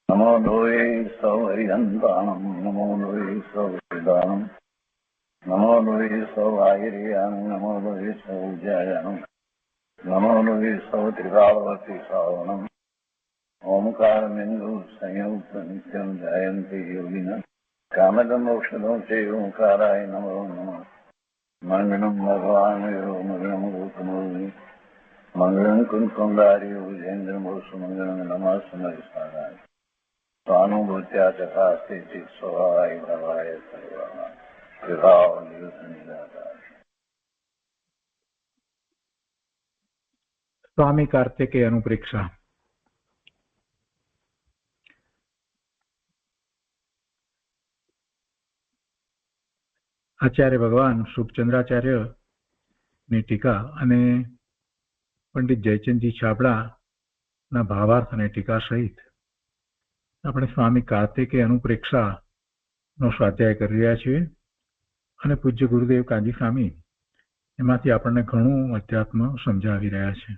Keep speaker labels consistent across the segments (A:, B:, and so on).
A: नमो लोये सौहरिहन्ताणं नमो लोये सौहृदानं नमो लोये सौभागिर्यानं नमो लोये सौज्यायानं नमो लोये सौत्रिकावती सावनं ओंकारमिन्दु संयुक्त नित्यं जयन्ति योगिनः कामदं मोक्षदं चैव ओंकाराय नमो नमः मङ्गलं भगवान् मङ्गलं गौतमोऽग्नि मङ्गलं कुञ्कुण्डारि विजेन्द्रमोसुमङ्गलं नमः समयसाराय स्वानुभूत्या तथास्ति स्वभावाय भवाय सर्वः विभाव निराकार।
B: स्वामी कार्तिकेय अनुप्रेक्षा। आचार्य भगवान शुभचंद्राचार्य ની ટીકા અને પંડિત જયચંદજી છાબડાના ભાવાર્થ અને ટીકા સહિત આપણે સ્વામી કાર્તિકેય અનુપ્રેક્ષાનો સ્વાધ્યાય કરી રહ્યા છીએ અને પૂજ્ય ગુરુદેવ કાંજી સ્વામી એમાંથી આપણને ઘણું અધ્યાત્મ સમજાવી રહ્યા છે.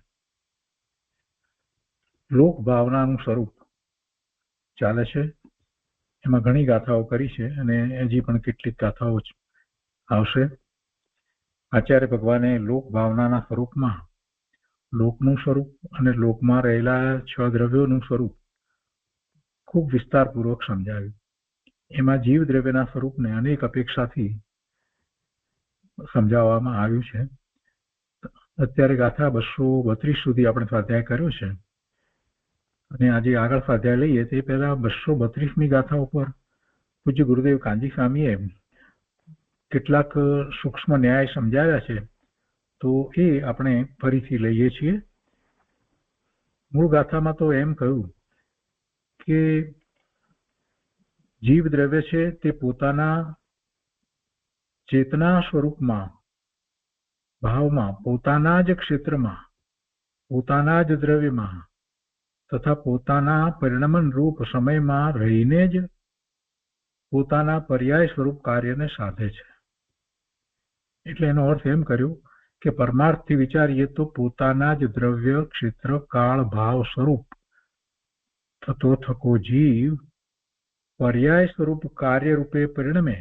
B: લોક ભાવનાનું સ્વરૂપ ચાલે છે, એમાં ઘણી ગાથાઓ કરી છે અને હજી પણ કેટલીક ગાથાઓ આવશે. આચાર્ય ભગવાને લોક ભાવનાના સ્વરૂપમાં લોકનું સ્વરૂપ અને લોકમાં રહેલા 6 દ્રવ્યોનું સ્વરૂપ ખૂબ વિસ્તારપૂર્વક સમજાવ્યું. એમાં જીવ દ્રવ્યના સ્વરૂપને અનેક અપેક્ષાથી સમજાવવામાં આવ્યું છે. અત્યારે ગાથા 232 સુધી આપણે સ્વાધ્યાય કર્યો છે અને આજે આગળ સ્વાધ્યાય લઈએ તે પહેલા 232મી ગાથા ઉપર પૂજ્ય ગુરુદેવ કાંજી સ્વામીએ કેટલાક સૂક્ષ્મ ન્યાય સમજાવ્યા છે, તો એ આપણે ફરીથી લઈએ છીએ. મૂળ ગાથામાં તો એમ કહ્યું કે જીવ દ્રવ્ય છે તે પોતાના ચેતના સ્વરૂપમાં, ભાવમાં, પોતાના જ ક્ષેત્રમાં, પોતાના જ દ્રવ્યમાં તથા પોતાના પરિણમન રૂપ સમયમાં રહીને જ પોતાના પર્યાય સ્વરૂપ કાર્યને સાધે છે. એટલે એનો અર્થ એમ કર્યો કે પરમાર્થથી વિચારીએ તો પોતાના જ દ્રવ્ય, ક્ષેત્ર, કાળ, ભાવ સ્વરૂપ થતો થકો જીવ પર્યાય સ્વરૂપ કાર્ય રૂપે પરિણમે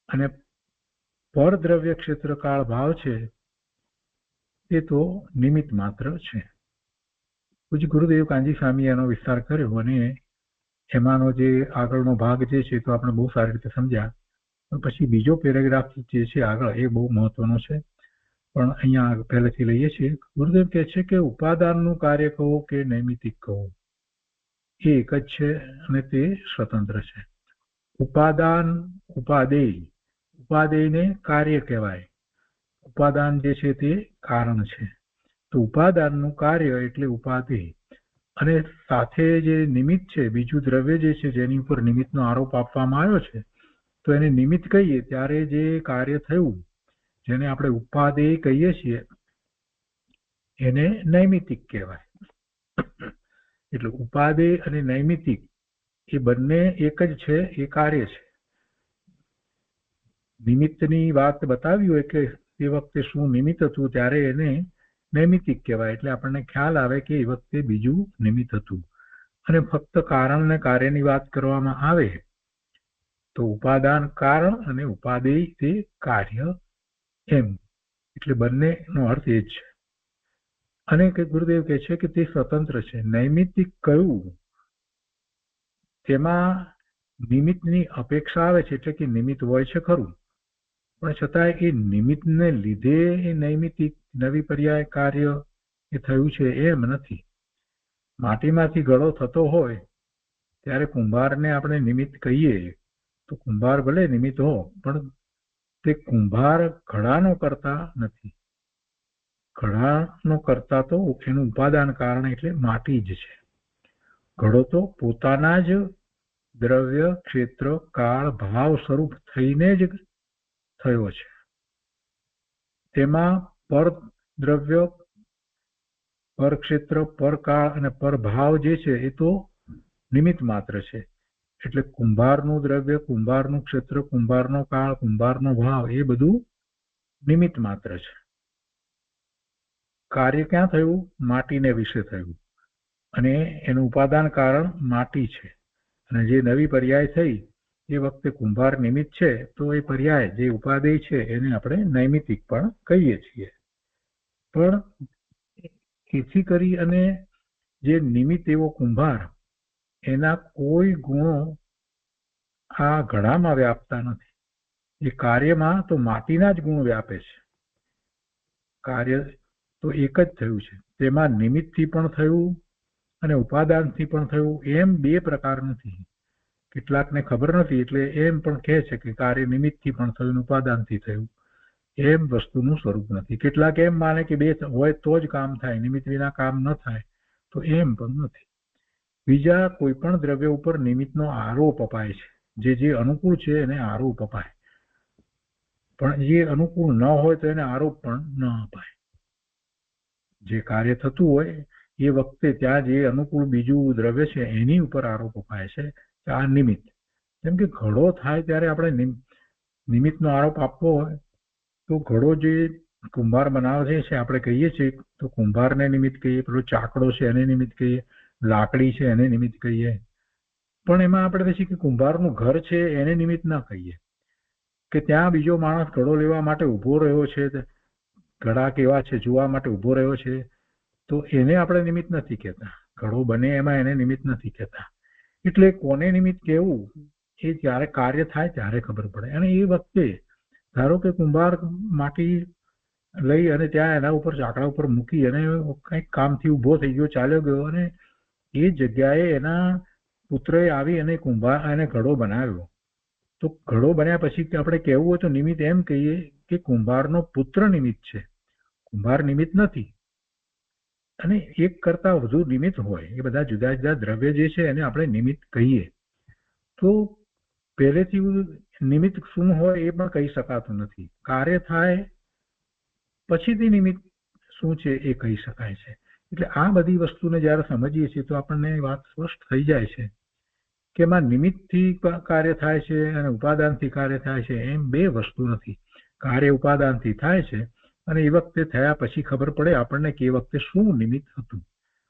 B: અને પરદ્રવ્ય, ક્ષેત્ર, કાળ, ભાવ છે તે તો નિમિત્ત માત્ર છે. પૂજ્ય ગુરુદેવ કાંજી સ્વામી એનો વિસ્તાર કર્યો અને એમાંનો જે આગળનો ભાગ જે છે તો આપણે બહુ સારી રીતે સમજ્યા. પછી બીજો પેરેગ્રાફ જે છે આગળ એ બહુ મહત્વનો છે, પણ અહીંયા પહેલેથી લઈએ છીએ. ગુરુદેવ કહે છે કે ઉપાદાનનું કાર્ય કહો કે નૈમિતિક કહો એ એક જ છે અને તે સ્વતંત્ર છે. ઉપાદાન, ઉપાદેય, ઉપાદેયને કાર્ય કહેવાય. ઉપાદાન જે છે તે કારણ છે, તો ઉપાદાનનું કાર્ય એટલે ઉપાદેય. અને સાથે જે નિમિત્ત છે, બીજું દ્રવ્ય જે છે જેની ઉપર નિમિત્તનો આરોપ આપવામાં આવ્યો છે, તો એને નિમિત્ત કહીએ ત્યારે જે કાર્ય થયું જેને આપણે ઉપાદેય કહીએ છીએ એને નૈમિતિક કહેવાય. એટલે ઉપાદેય અને નૈમિતિક એ બંને એક જ છે, એ કાર્ય છે. નિમિત્તની વાત બતાવી હોય કે તે વખતે શું નિમિત્ત હતું ત્યારે એને નૈમિતિક કહેવાય. એટલે આપણને ખ્યાલ આવે કે એ વખતે બીજું નિમિત્ત હતું. અને ફક્ત કારણ અને કાર્યની વાત કરવામાં આવે તો ઉપાદાન કારણ અને ઉપાદેય તે કાર્ય એમ. એટલે બંનેનો અર્થ એ જ છે. અને ગુરુદેવ કહે છે કે તે સ્વતંત્ર છે. નૈમિતિક કયું? તેમાં નિમિત્તની અપેક્ષા આવે છે, એટલે કે નિમિત્ત હોય છે ખરું, પણ છતાં એ નિમિત્તને લીધે એ નૈમિતિક નવી પર્યાય કાર્ય એ થયું છે એમ નથી. માટીમાંથી ઘડો થતો હોય ત્યારે કુંભારને આપણે નિમિત્ત કહીએ તો કુંભાર ભલે નિમિત્ત હો, પણ તે કુંભાર ઘડાનો કરતા નથી. ઘડાનો કરતા તો એનું ઉપાદાન કારણ એટલે માટી જ છે. ઘડો તો પોતાના જ દ્રવ્ય, ક્ષેત્ર, કાળ, ભાવ સ્વરૂપ થઈને જ થયો છે. તેમાં પર દ્રવ્ય, પર ક્ષેત્ર, પર કાળ અને પર ભાવ જે છે એ તો નિમિત્ત માત્ર છે. એટલે કુંભારનું દ્રવ્ય, કુંભારનું ક્ષેત્ર, કુંભારનો કાળ, કુંભારનો ભાવ એ બધું નિમિત્ત માત્ર છે. કાર્ય ક્યાં થયું? માટીને વિશે થયું. અને એનું ઉપાદાન કારણ માટી છે. અને જે નવી પર્યાય થઈ એ વખતે કુંભાર નિમિત્ત છે, તો એ પર્યાય જે ઉપાદેય છે એને આપણે નૈમિતિક પણ કહીએ છીએ. પણ એથી કરી અને જે નિમિત્ત એવો કુંભાર, એના કોઈ ગુણો આ ઘડામાં વ્યાપતા નથી. એ કાર્યમાં તો માટીના જ ગુણ વ્યાપે છે. કાર્ય તો એક જ થયું છે, તેમાં નિમિત્તથી પણ થયું અને ઉપાદાનથી પણ થયું, એમ બે પ્રકાર નથી. કેટલાકને ખબર નથી એટલે એમ પણ કહે છે કે કાર્ય નિમિત્તથી પણ થયું, ઉપાદાનથી થયું. એમ વસ્તુનું સ્વરૂપ નથી. કેટલાક એમ માને કે બે હોય તો જ કામ થાય, નિમિત્ત વિના કામ ન થાય, તો એમ પણ નથી. બીજા કોઈ પણ દ્રવ્ય ઉપર નિમિત્તનો આરોપ અપાય છે. જે અનુકૂળ છે એને આરોપ અપાય, પણ જે અનુકૂળ ન હોય તો એને આરોપ પણ ન અપાય. જે કાર્ય થતું હોય એ વખતે ત્યાં જે અનુકૂળ બીજું દ્રવ્ય છે એની ઉપર આરોપ અપાય છે કે આ નિમિત્ત. જેમ કે ઘડો થાય ત્યારે આપણે નિમિત્તનો આરોપ આપવો હોય તો ઘડો જે કુંભાર બનાવે છે આપણે કહીએ છીએ તો કુંભારને નિમિત્ત કહીએ, પેલો ચાકડો છે એને નિમિત્ત કહીએ, લાકડી છે એને નિમિત્ત કહીએ. પણ એમાં આપણે પછી કે કુંભારનું ઘર છે એને નિમિત્ત ના કહીએ, કે ત્યાં બીજો માણસ ઘડો લેવા માટે ઉભો રહ્યો છે, ઘડા કેવા છે જોવા માટે ઉભો રહ્યો છે, તો એને આપણે નિમિત્ત નથી કહેતા. ઘડો બને એમાં એને નિમિત્ત નથી કહેતા. એટલે કોને નિમિત્ત કહેવું એ જ્યારે કાર્ય થાય ત્યારે ખબર પડે. અને એ વખતે ધારો કે કુંભાર માટી લઈ અને ત્યાં એના ઉપર ચાકડા ઉપર મૂકી અને કંઈક કામથી ઉભો થઈ ગયો, ચાલ્યો ગયો, અને એ જગ્યાએ એના પુત્રએ આવી અને કુંભાર એને ઘડો બનાવ્યો. તો ઘડો બન્યા પછી આપણે કહેવું હોય તો નિમિત્ત એમ કહીએ કે કુંભારનો પુત્ર નિમિત્ત છે, કુંભાર નિમિત્ત નથી. અને એક કરતા વધુ નિમિત્ત હોય એ બધા જુદા જુદા દ્રવ્ય જે છે એને આપણે નિમિત્ત કહીએ. તો પહેલેથી નિમિત્ત શું હોય એ પણ કહી શકાતું નથી. કાર્ય થાય પછીથી નિમિત્ત શું છે એ કહી શકાય છે. એટલે આ બધી વસ્તુને જ્યારે સમજીએ છીએ તો આપણને વાત સ્પષ્ટ થઈ જાય છે કે એમાં નિમિત્તથી કાર્ય થાય છે અને ઉપાદાનથી કાર્ય થાય છે, એમ બે વસ્તુ નથી. કાર્ય ઉપાદાનથી થાય છે અને એ વખતે થયા પછી ખબર પડે આપણને કે એ વખતે શું નિમિત્ત હતું.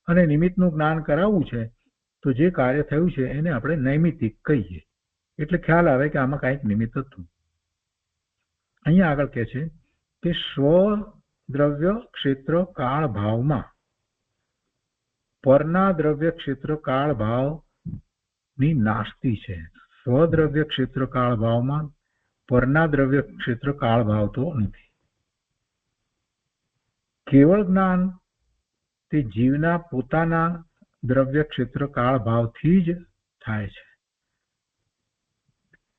B: અને નિમિત્તનું જ્ઞાન કરાવવું છે તો જે કાર્ય થયું છે એને આપણે નૈમિતિક કહીએ. એટલે ખ્યાલ આવે કે આમાં કાંઈક નિમિત્ત હતું. અહીંયા આગળ કહે છે કે સ્વ દ્રવ્ય ક્ષેત્ર કાળ ભાવમાં પરના દ્રવ્ય ક્ષેત્ર કાળ ભાવની નાસ્તી છે. સ્વદ્રવ્ય ક્ષેત્ર કાળ ભાવમાં પરના દ્રવ્ય ક્ષેત્ર કાળ ભાવ તો નથી. કેવળ જ્ઞાન તે જીવના પોતાના દ્રવ્ય ક્ષેત્ર કાળ ભાવથી જ થાય છે,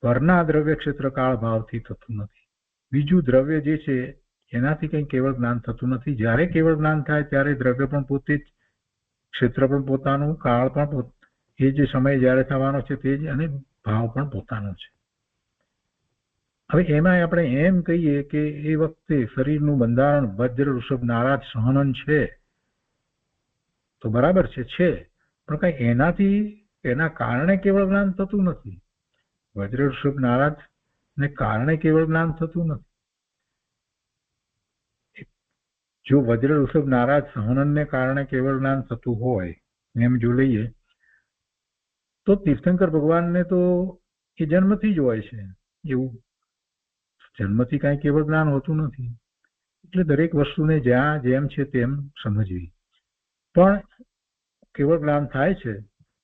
B: પરના દ્રવ્ય ક્ષેત્ર કાળ ભાવથી થતું નથી. બીજું દ્રવ્ય જે છે એનાથી કંઈ કેવળ જ્ઞાન થતું નથી. જ્યારે કેવળ જ્ઞાન થાય ત્યારે દ્રવ્ય પણ પોતે જ, ક્ષેત્ર પણ પોતાનું, કાળ પણ એ જે સમય જ્યારે થવાનો છે તે જ, અને ભાવ પણ પોતાનો છે. હવે એમાં આપણે એમ કહીએ કે એ વખતે શરીરનું બંધારણ વજ્ર ઋષભ નારાજ સહનન છે તો બરાબર છે, પણ કઈ એનાથી એના કારણે કેવળ જ્ઞાન થતું નથી. વજ્ર ઋષભ નારાજ ને કારણે કેવળ જ્ઞાન થતું નથી. જો વજ્ર ઋષભ નારાજ સહનનને કારણે કેવળ જ્ઞાન થતું હોય એમ જો લઈએ તો તીર્થંકર ભગવાનને તો એ જન્મથી જ હોય છે. એવું જન્મથી કાંઈ કેવળ જ્ઞાન હોતું નથી. એટલે દરેક વસ્તુને જ્યાં જેમ છે તેમ સમજવી. પણ કેવળ જ્ઞાન થાય છે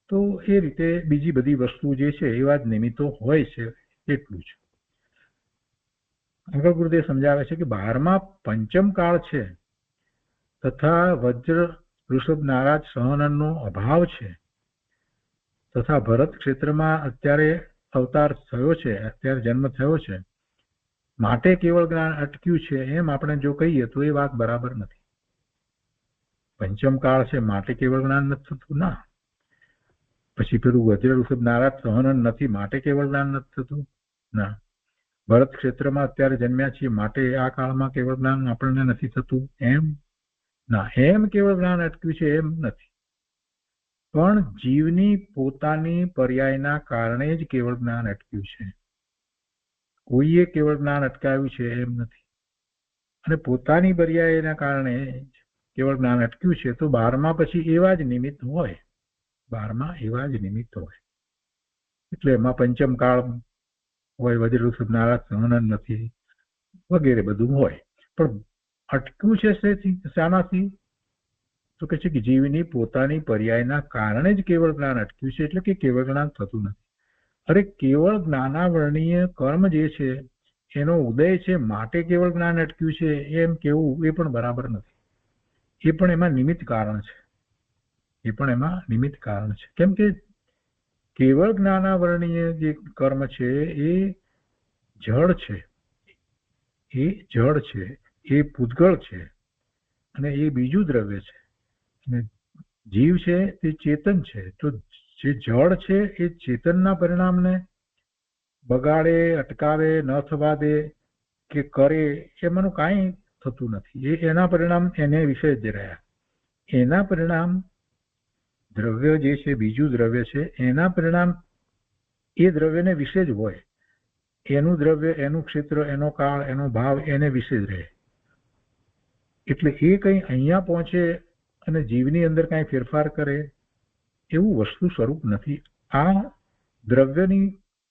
B: તો એ રીતે બીજી બધી વસ્તુ જે છે એવા જ નિમિત્તો હોય છે, એટલું જ. આગળ ગુરુદેવ સમજાવે છે કે 12મા પંચમ કાળ છે તથા વજ્ર ઋષભ નારાજ સહનનનો અભાવ છે તથા ભરત ક્ષેત્રમાં અત્યારે અવતાર થયો છે, અત્યારે જન્મ થયો છે, માટે કેવળ જ્ઞાન અટક્યું છે, એમ આપણે જો કહીએ તો એ વાત બરાબર નથી. પંચમ કાળ છે માટે કેવળ જ્ઞાન નથી થતું ના. પછી પેલું વજ્ર ઋષભ નારાજ સહનન નથી માટે કેવળ જ્ઞાન નથી થતું ના. ભરત ક્ષેત્રમાં અત્યારે જન્મ્યા છીએ માટે આ કાળમાં કેવળ જ્ઞાન આપણને નથી થતું એમ ના. એમ કેવળ જ્ઞાન અટક્યું છે એમ નથી. પણ જીવની પોતાની પર્યાયના કારણે જ કેવળ જ્ઞાન અટક્યું છે. કોઈએ કેવળ જ્ઞાન અટકાવ્યું છે એમ નથી. અને પોતાની પર્યાયના કારણે કેવળ જ્ઞાન અટક્યું છે તો 12મા પછી એવા જ નિમિત્ત હોય, 12મા એવા જ નિમિત્ત હોય. એટલે એમાં પંચમ કાળ હોય, વજ્રસુદ નારાજ સહન નથી વગેરે બધું હોય. પણ અટક્યું છે શાનાથી? તો કે છે કે જીવની પોતાની પર્યાયના કારણે જ કેવળ જ્ઞાન અટક્યું છે, એટલે કે કેવળ જ્ઞાન થતું નથી. અરે કેવળ જ્ઞાનાવરણીય કર્મ જે છે એનો ઉદય છે માટે કેવળ જ્ઞાન અટક્યું છે એમ કેવું એ પણ બરાબર નથી. એ પણ એમાં નિમિત્ત કારણ છે, એ પણ એમાં નિમિત્ત કારણ છે. કેમ કે કેવળ જ્ઞાનાવરણીય જે કર્મ છે એ જળ છે, એ જળ છે, એ પૂતગળ છે અને એ બીજું દ્રવ્ય છે. અને જીવ છે તે ચેતન છે. તો જે જળ છે એ ચેતનના પરિણામને બગાડે, અટકાવે, ન થવા દે કે કરે એમાંનું કાંઈ થતું નથી. એ એના પરિણામ એને વિશે જ રહ્યા. એના પરિણામ દ્રવ્ય જે છે, બીજું દ્રવ્ય છે, એના પરિણામ એ દ્રવ્યને વિશે જ હોય. એનું દ્રવ્ય, એનું ક્ષેત્ર, એનો કાળ, એનો ભાવ એને વિશે જ રહે. એટલે એ કંઈ અહીંયા પહોંચે અને જીવની અંદર કાંઈ ફેરફાર કરે એવું વસ્તુ સ્વરૂપ નથી. આ દ્રવ્યની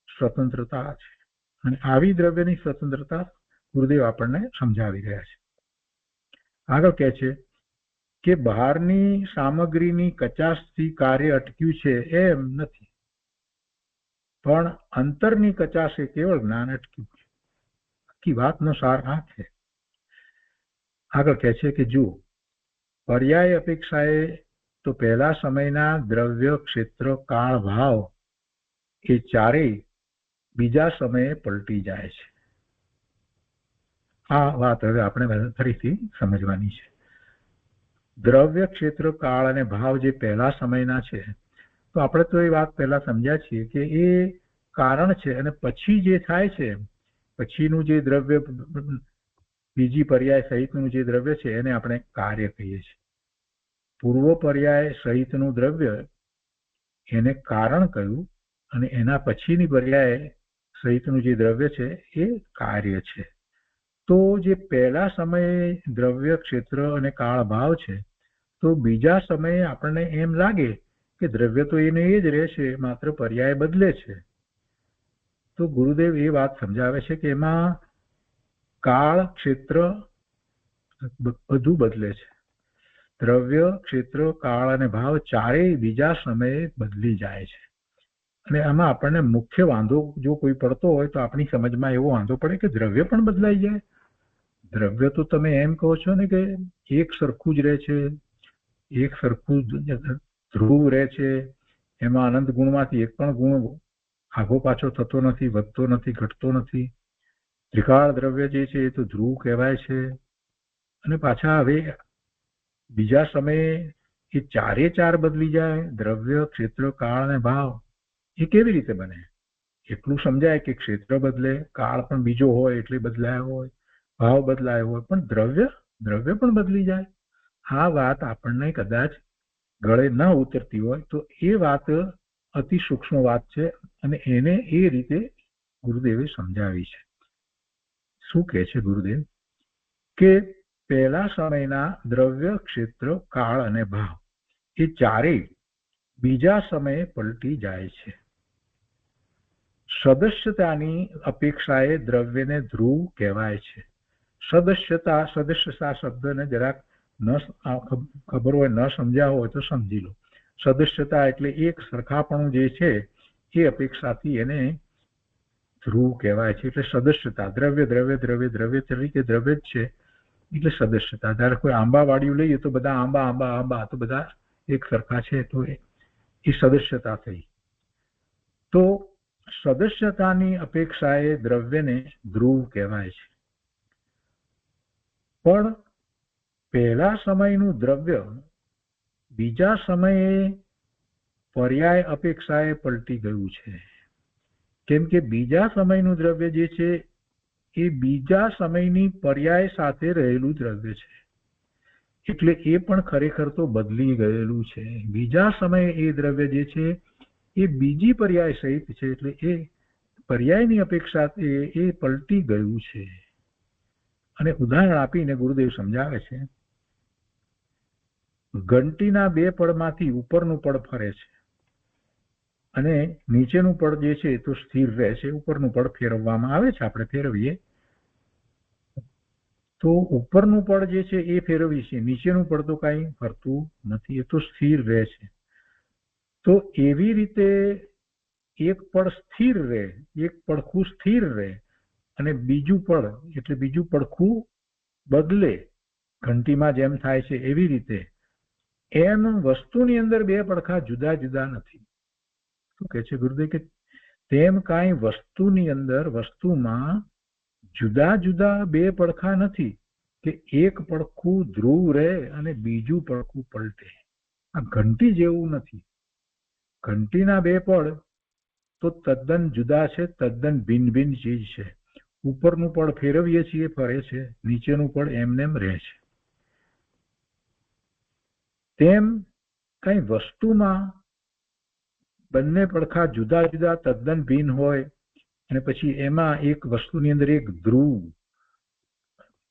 B: સ્વતંત્રતા છે અને આવી દ્રવ્યની સ્વતંત્રતા ગુરુદેવ આપણને સમજાવી રહ્યા છે. આગળ કહે છે કે બહારની સામગ્રીની કચાશથી કાર્ય અટક્યું છે એમ નથી, પણ અંતરની કચાશે કેવળ જ્ઞાન અટક્યું છે. આખી વાતનો સાર આ છે. આગળ કહે છે કે જુઓ, પર્યાય અપેક્ષાએ તો પહેલા સમયના દ્રવ્ય, ક્ષેત્ર, કાળ, ભાવ એ ચારેય બીજા સમયે પલટી જાય છે. આ વાત હવે આપણે ફરીથી સમજવાની છે. દ્રવ્ય, ક્ષેત્ર, કાળ અને ભાવ જે પહેલા સમયના છે, તો આપણે તો એ વાત પહેલા સમજ્યા છીએ કે એ કારણ છે અને પછી જે થાય છે, પછીનું જે દ્રવ્ય, બીજી પર્યાય સહિતનું જે દ્રવ્ય છે એને આપણે કાર્ય કહીએ છીએ. પૂર્વ પર્યાય સહિતનું દ્રવ્ય એને કારણ કહ્યું અને એના પછીની પર્યાય સહિતનું જે દ્રવ્ય છે એ કાર્ય છે. તો જે પહેલા સમયે દ્રવ્ય, ક્ષેત્ર અને કાળ, ભાવ છે, તો બીજા સમયે આપણને એમ લાગે કે દ્રવ્ય તો એને એ જ રહે છે, માત્ર પર્યાય બદલે છે. તો ગુરુદેવ એ વાત સમજાવે છે કે એમાં કાળ, ક્ષેત્ર બધું બદલે છે. દ્રવ્ય, ક્ષેત્ર, કાળ અને ભાવ ચારેય બીજા સમયે બદલી જાય છે. અને આમાં આપણને મુખ્ય વાંધો જો કોઈ પડતો હોય તો આપણી સમજમાં એવો વાંધો પડે કે દ્રવ્ય પણ બદલાઈ જાય. દ્રવ્ય તો તમે એમ કહો છો ને કે એક સરખું જ રહે છે, એક સરખું ધ્રુવ રહે છે, એમાં અનંત ગુણમાંથી એક પણ ગુણ આગો પાછો થતો નથી, વધતો નથી, ઘટતો નથી. ત્રિકાળ દ્રવ્ય જે છે એ તો ધ્રુવ કહેવાય છે. અને પાછા હવે બીજા સમયે એ ચારે ચાર બદલી જાય, દ્રવ્ય, ક્ષેત્ર, કાળ અને ભાવ. એ કેવી રીતે બને? એટલું સમજાય કે ક્ષેત્ર બદલે, કાળ પણ બીજો હોય એટલે બદલાયો હોય, ભાવ બદલાયો હોય, પણ દ્રવ્ય પણ બદલી જાય. આ વાત આપણને કદાચ ગળે ન ઉતરતી હોય તો એ વાત અતિ સૂક્ષ્મ વાત છે અને એને એ રીતે ગુરુદેવે સમજાવી છે. શું કહે છે ગુરુદેવ? કે પહેલા સમયના દ્રવ્ય, ક્ષેત્ર, કાળ અને ભાવ એ ચારેય બીજા સમયે પલટી જાય છે. સદસ્યતાની અપેક્ષાએ દ્રવ્યને ધ્રુવ કહેવાય છે. સદસ્યતા શબ્દને જરાક ન ખબર હોય, ન સમજ્યા હોય તો સમજી લો. સદસ્યતા એટલે એક સરખાપણું જે છે એ અપેક્ષાથી એને ધ્રુવ કહેવાય છે. એટલે સદસ્યતા, દ્રવ્ય દ્રવ્ય દ્રવ્ય દ્રવ્ય તરીકે દ્રવ્ય જ છે એટલે સદસ્યતા. જ્યારે કોઈ આંબા વાળ્યું લઈએ તો બધા આંબા આંબા આંબા તો બધા એક સરખા છે, તો એ સદસ્યતા થઈ. તો સદસ્યતાની અપેક્ષાએ દ્રવ્યને ધ્રુવ કહેવાય છે. પણ પહેલા સમયનું દ્રવ્ય બીજા સમયે પર્યાય અપેક્ષાએ પલટી ગયું છે. કેમ કે બીજા સમયનું દ્રવ્ય જે છે એ બીજા સમયની પર્યાય સાથે રહેલું દ્રવ્ય છે, એટલે એ પણ ખરેખર તો બદલી ગયેલું છે. બીજા સમયે એ દ્રવ્ય જે છે એ બીજી પર્યાય સહિત છે, એટલે એ પર્યાયની અપેક્ષા એ પલટી ગયું છે. અને ઉદાહરણ આપીને ગુરુદેવ સમજાવે છે ઘંટીના બે પડમાંથી ઉપરનું પડ ફરે છે અને નીચેનું પડ જે છે તો સ્થિર રહે છે. ઉપરનું પડ ફેરવવામાં આવે છે, આપણે ફેરવીએ તો ઉપરનું પડ જે છે એ ફેરવીએ છીએ, નીચેનું પડ તો કાંઈ ફરતું નથી, એ તો સ્થિર રહે છે. તો એવી રીતે એક પડ સ્થિર રહે, એક પડખું સ્થિર રહે અને બીજું પડ એટલે બીજું પડખું બદલે, ઘંટીમાં જેમ થાય છે એવી રીતે એમ વસ્તુની અંદર બે પડખા જુદા જુદા નથી. શું કહે છે ગુરુદેવ કે તેમ કાંઈ વસ્તુની અંદર, વસ્તુમાં જુદા જુદા બે પડખા નથી કે એક પડખું ધ્રુવ રહે અને બીજું પડખું પલટે. આ ઘંટી જેવું નથી. ઘંટીના બે પડ તો તદ્દન જુદા છે, તદ્દન ભિન્ન ભિન્ન ચીજ છે. ઉપરનું પડ ફેરવીએ છીએ ફરે છે, નીચેનું પડ એમનેમ રહે છે. તેમ કઈ વસ્તુમાં બંને પડખા જુદા જુદા તદ્દન ભિન્ન હોય અને પછી એમાં એક વસ્તુની અંદર એક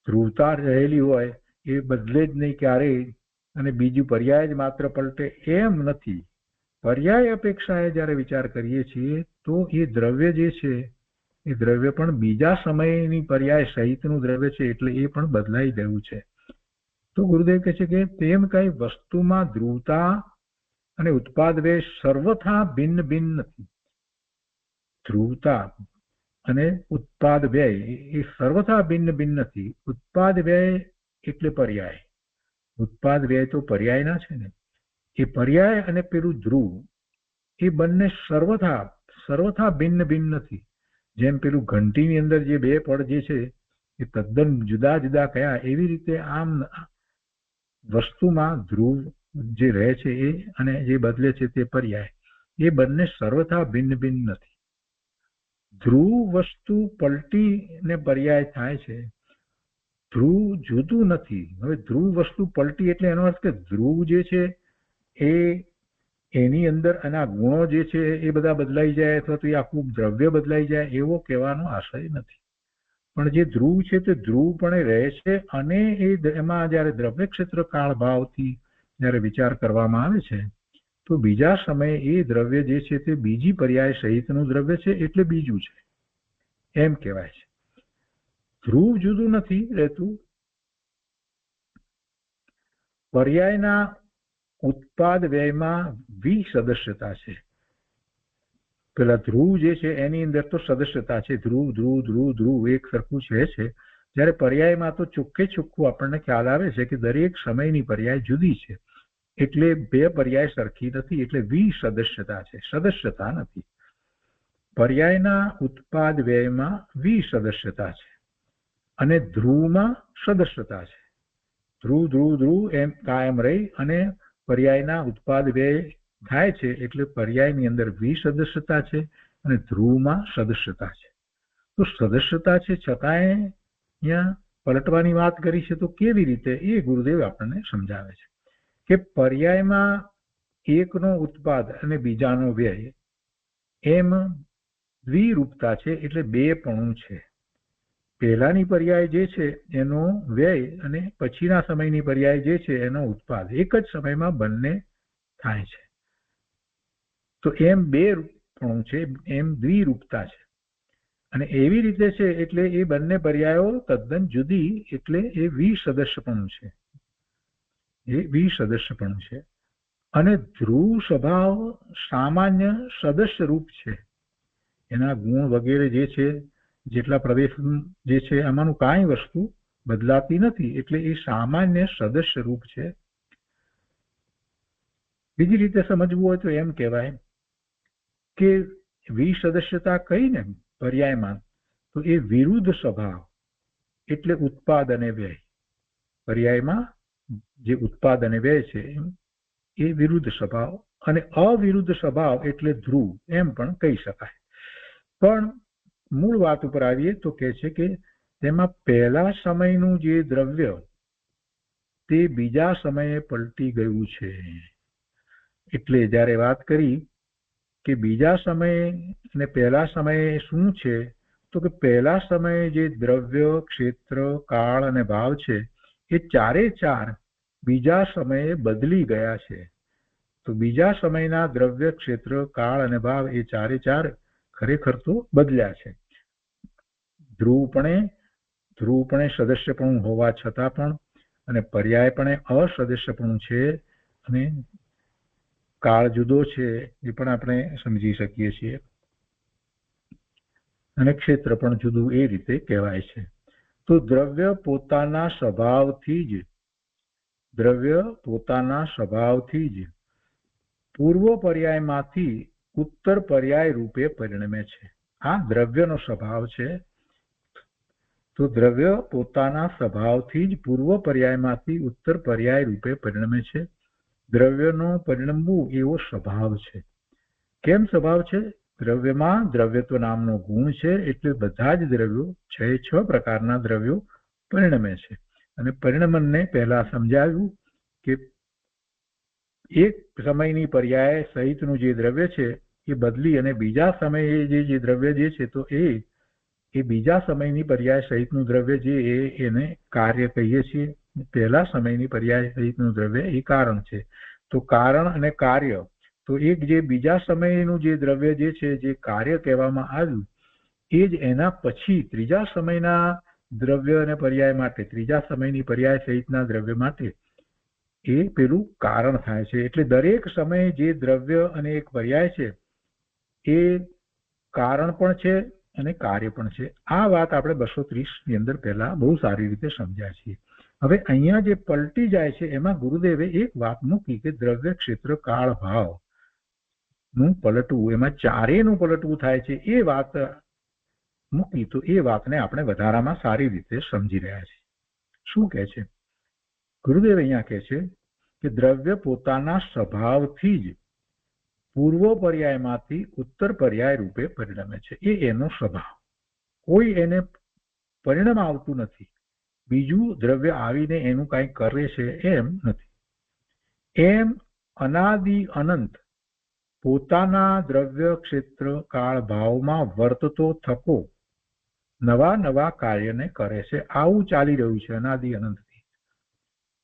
B: ધ્રુવતા રહેલી હોય, એ બદલે જ નહીં ક્યારેય, અને બીજું પર્યાય જ માત્ર પલટે, એમ નથી. પર્યાય અપેક્ષાએ જ્યારે વિચાર કરીએ છીએ તો એ દ્રવ્ય જે છે એ દ્રવ્ય પણ બીજા સમયની પર્યાય સહિતનું દ્રવ્ય છે, એટલે એ પણ બદલાઈ ગયું છે. તો ગુરુદેવ કહે છે કે તેમ કઈ વસ્તુમાં ધ્રુવતા અને ઉત્પાદ વ્યય સર્વથા ભિન્ન ભિન્ન નથી. ધ્રુવતા અને ઉત્પાદ વ્યય એ સર્વથા ભિન્ન ભિન્ન નથી. ઉત્પાદ વ્યય એટલે પર્યાય, ઉત્પાદ વ્યય તો પર્યાયના છે ને, એ પર્યાય અને પેલું ધ્રુવ એ બંને સર્વથા ભિન્ન ભિન્ન નથી. જેમ પેલું ઘંટીની અંદર જે બે પડ જે છે એ તદ્દન જુદા જુદા કયા, એવી રીતે આમ વસ્તુમાં ધ્રુવ જે રહે છે એ અને જે બદલે છે તે પર્યાય, એ બંને સર્વથા ભિન્ન ભિન્ન નથી. ધ્રુવ વસ્તુ પલટીને પર્યાય થાય છે, ધ્રુવ જુદું નથી. હવે ધ્રુવ વસ્તુ પલટી એટલે એનો અર્થ કે ધ્રુવ જે છે એ એની અંદર એના ગુણો જે છે એ બધા બદલાઈ જાય અથવા તો એ આખું દ્રવ્ય બદલાઈ જાય એવો કહેવાનો આશય નથી. પણ જે ધ્રુવ છે તે ધ્રુવ પણ રહે છે અને એમાં જયારે દ્રવ્ય ક્ષેત્ર કાળ ભાવથી જયારે વિચાર કરવામાં આવે છે તો બીજા સમયે એ દ્રવ્ય જે છે તે બીજી પર્યાય સહિતનું દ્રવ્ય છે, એટલે બીજું છે એમ કહેવાય છે. ધ્રુવ જુદું નથી રહેતું. પર્યાયના ઉત્પાદ વ્યયમાં વિસદસ્યતા છે. પેલા ધ્રુવ જે છે એની અંદર તો સદસ્યતા છે, ધ્રુવ ધ્રુવ ધ્રુવ ધ્રુવ એક સરખું છે. જ્યારે પર્યાયમાં તો ચોખ્ખે ચોખ્ખું આપણને ખ્યાલ આવે છે કે દરેક સમયની પર્યાય જુદી છે, એટલે બે પર્યાય સરખી નથી, એટલે વિસદસ્યતા છે, સદસ્યતા નથી. પર્યાયના ઉત્પાદ વ્યયમાં વિસદસ્યતા છે અને ધ્રુવમાં સદસ્યતા છે. ધ્રુવ ધ્રુવ ધ્રુવ એમ કાયમ રહી અને પર્યાયના ઉત્પાદ વ્યય થાય છે, એટલે પર્યાયની અંદર વિસદસ્યતા છે અને ધ્રુવમાં સદસ્યતા છે. તો સદસ્યતા છે છતાંય અહીંયા પલટવાની વાત કરી છે, તો કેવી રીતે એ ગુરુદેવ આપણને સમજાવે છે કે પર્યાયમાં એકનો ઉત્પાદ અને બીજાનો વ્યય એમ દ્વિરૂપતા છે, એટલે બેપણું છે. પહેલાની પર્યાય જે છે એનો વ્યય અને પછીના સમયની પર્યાય જે છે એનો ઉત્પાદ એક જ સમયમાં બંને થાય છે. તો એમ બેપણું છે, એમ દ્વિરૂપતા છે અને એવી રીતે છે એટલે એ બંને પર્યાયો તદ્દન જુદી, એટલે એ વિસદસ્યપણું છે, એ વિસદસ્યપણું છે. અને ધ્રુવ સ્વભાવ સામાન્ય સદસ્ય રૂપ છે. એના ગુણ વગેરે જે છે, જેટલા પ્રદેશ જે છે આમાંનું કાંઈ વસ્તુ બદલાતી નથી, એટલે એ સામાન્ય સદસ્ય રૂપ છે. બીજી રીતે સમજવું હોય તો એમ કહેવાય કે વિસદસ્યતા કઈ ને પર્યાયમાં, તો એ વિરુદ્ધ સ્વભાવ એટલે ઉત્પાદ અને વ્યય. પર્યાયમાં જે ઉત્પાદ અને વ્યય છે એ વિરુદ્ધ સ્વભાવ, અને અવિરુદ્ધ સ્વભાવ એટલે ધ્રુવ એમ પણ કહી શકાય. પણ મૂળ વાત ઉપર આવીએ તો કહે છે કે તેમાં પહેલા સમયનું જે દ્રવ્ય તે બીજા સમયે પલટી ગયું છે. એટલે જ્યારે વાત કરી કે બીજા સમયે અને પહેલા સમયે શું છે, તો કે પહેલા સમયે જે દ્રવ્ય ક્ષેત્ર કાળ અને ભાવ છે એ ચારે ચાર બીજા સમયે બદલી ગયા છે. તો બીજા સમયના દ્રવ્ય, ક્ષેત્ર, કાળ અને ભાવ એ ચારે ચાર ખરેખર તો બદલ્યા છે. ધ્રુવપણે સદસ્યપણું હોવા છતાં પણ અને પર્યાયપણે અસદસ્યપણું છે અને કાળ જુદો છે એ પણ આપણે સમજી શકીએ છીએ અને ક્ષેત્ર પણ જુદું એ રીતે કહેવાય છે. તો દ્રવ્ય પોતાના સ્વભાવથી જ પૂર્વ પર્યાયમાંથી ઉત્તર પર્યાય રૂપે પરિણમે છે. આ દ્રવ્યનો સ્વભાવ છે. તો દ્રવ્ય પોતાના સ્વભાવથી જ પૂર્વ પર્યાયમાંથી ઉત્તર પર્યાય રૂપે પરિણમે છે. દ્રવ્યનો પરિણમવું એવો સ્વભાવ છે. કેમ સ્વભાવ છે? દ્રવ્યમાં દ્રવ્યત્વ નામનો ગુણ છે, એટલે બધા જ દ્રવ્યો 6 પ્રકારના દ્રવ્યો પરિણમે છે. અને પરિણમનને પહેલા સમજાવ્યું કે એક સમયની પર્યાય સહિતનું જે દ્રવ્ય છે એ બદલી અને બીજા સમયે જે દ્રવ્ય જે છે તો એ બીજા સમયની પર્યાય સહિતનું દ્રવ્ય જે એને કાર્ય કહીએ છીએ. પહેલા સમયની પર્યાય સહિતનું દ્રવ્ય એ કારણ છે. તો કારણ અને કાર્ય, તો એક જે બીજા સમયનું જે દ્રવ્ય જે છે જે કાર્ય કહેવામાં આવ્યું એ જ એના પછી ત્રીજા સમયના દ્રવ્ય અને પર્યાય માટે, ત્રીજા સમયની પર્યાય સહિતના દ્રવ્ય માટે એ પેલું કારણ થાય છે. એટલે દરેક સમયે જે દ્રવ્ય અને એક પર્યાય છે એ કારણ પણ છે અને કાર્ય પણ છે. આ વાત આપણે 230 ની અંદર પહેલા બહુ સારી રીતે સમજ્યા છીએ. હવે અહીંયા જે પલટી જાય છે એમાં ગુરુદેવે એક વાત મૂકી કે દ્રવ્ય, ક્ષેત્ર, કાળ, ભાવ નું પલટવું, એમાં ચારેયનું પલટવું થાય છે એ વાત મૂકી. તો એ વાતને આપણે વધારામાં સારી રીતે સમજી રહ્યા છીએ. શું કહે છે ગુરુદેવ? અહીંયા કહે છે કે દ્રવ્ય પોતાના સ્વભાવથી જ પૂર્વ પર્યાયમાંથી ઉત્તર પર્યાય રૂપે પરિણમે છે. એ એનો સ્વભાવ, કોઈ એને પરિણામ આવતું નથી. બીજું દ્રવ્ય આવીને એનું કંઈ કરે છે એમ નથી. એમ અનાદિ અનંત પોતાના દ્રવ્ય, ક્ષેત્ર, કાળ, ભાવમાં વર્તતો થકો નવા નવા કાર્યને કરે છે. આવું ચાલી રહ્યું છે અનાદિ અનંતથી.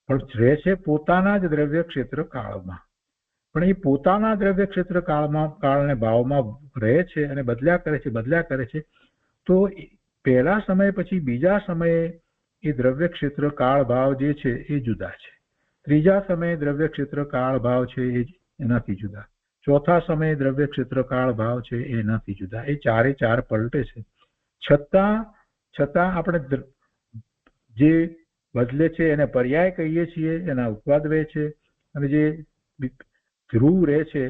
B: પણ રહે છે પોતાના જ દ્રવ્ય, ક્ષેત્ર, કાળમાં. પણ એ પોતાના દ્રવ્ય, ક્ષેત્ર, કાળ અને ભાવમાં રહે છે અને બદલ્યા કરે છે. તો પહેલા સમય પછી બીજા સમયે એ દ્રવ્ય, ક્ષેત્ર, કાળ, ભાવ જે છે એ જુદા છે. ત્રીજા સમયે દ્રવ્ય, ક્ષેત્ર, કાળ, ભાવ છે એ એનાથી જુદા. ચોથા સમયે દ્રવ્ય, ક્ષેત્ર, કાળ, ભાવ છે એનાથી જુદા. એ ચારે ચાર પલટે છે. છતાં આપણે જે બદલે છે એને પર્યાય કહીએ છીએ, એના ઉપવાદ રહે છે. અને જે ધ્રુવ રહે છે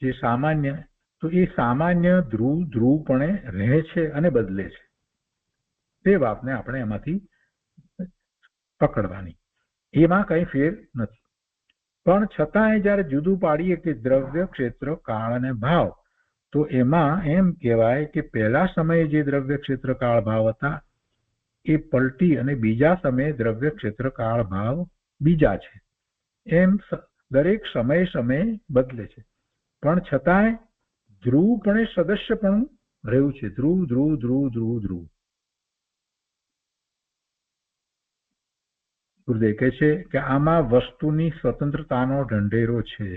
B: જે સામાન્ય, તો એ સામાન્ય ધ્રુવપણે રહે છે અને બદલે છે. તે વાતને આપણે એમાંથી પકડવાની, એમાં કઈ ફેર નથી. પણ છતાંય જયારે જુદું પાડીએ કે દ્રવ્ય, ક્ષેત્ર, કાળ અને ભાવ, તો એમાં એમ કહેવાય કે પહેલા સમયે જે દ્રવ્ય, ક્ષેત્ર, કાળ, ભાવ હતા એ પલટી અને બીજા સમયે દ્રવ્ય, ક્ષેત્ર, કાળ, ભાવ બીજા છે. એમ દરેક સમયે બદલે છે. પણ છતાંય ધ્રુવપણે સદસ્યપણું રહ્યું છે. ધ્રુવ. ગુરુદેવ કહે છે કે આમાં વસ્તુની સ્વતંત્રતાનો ઢંઢેરો છે.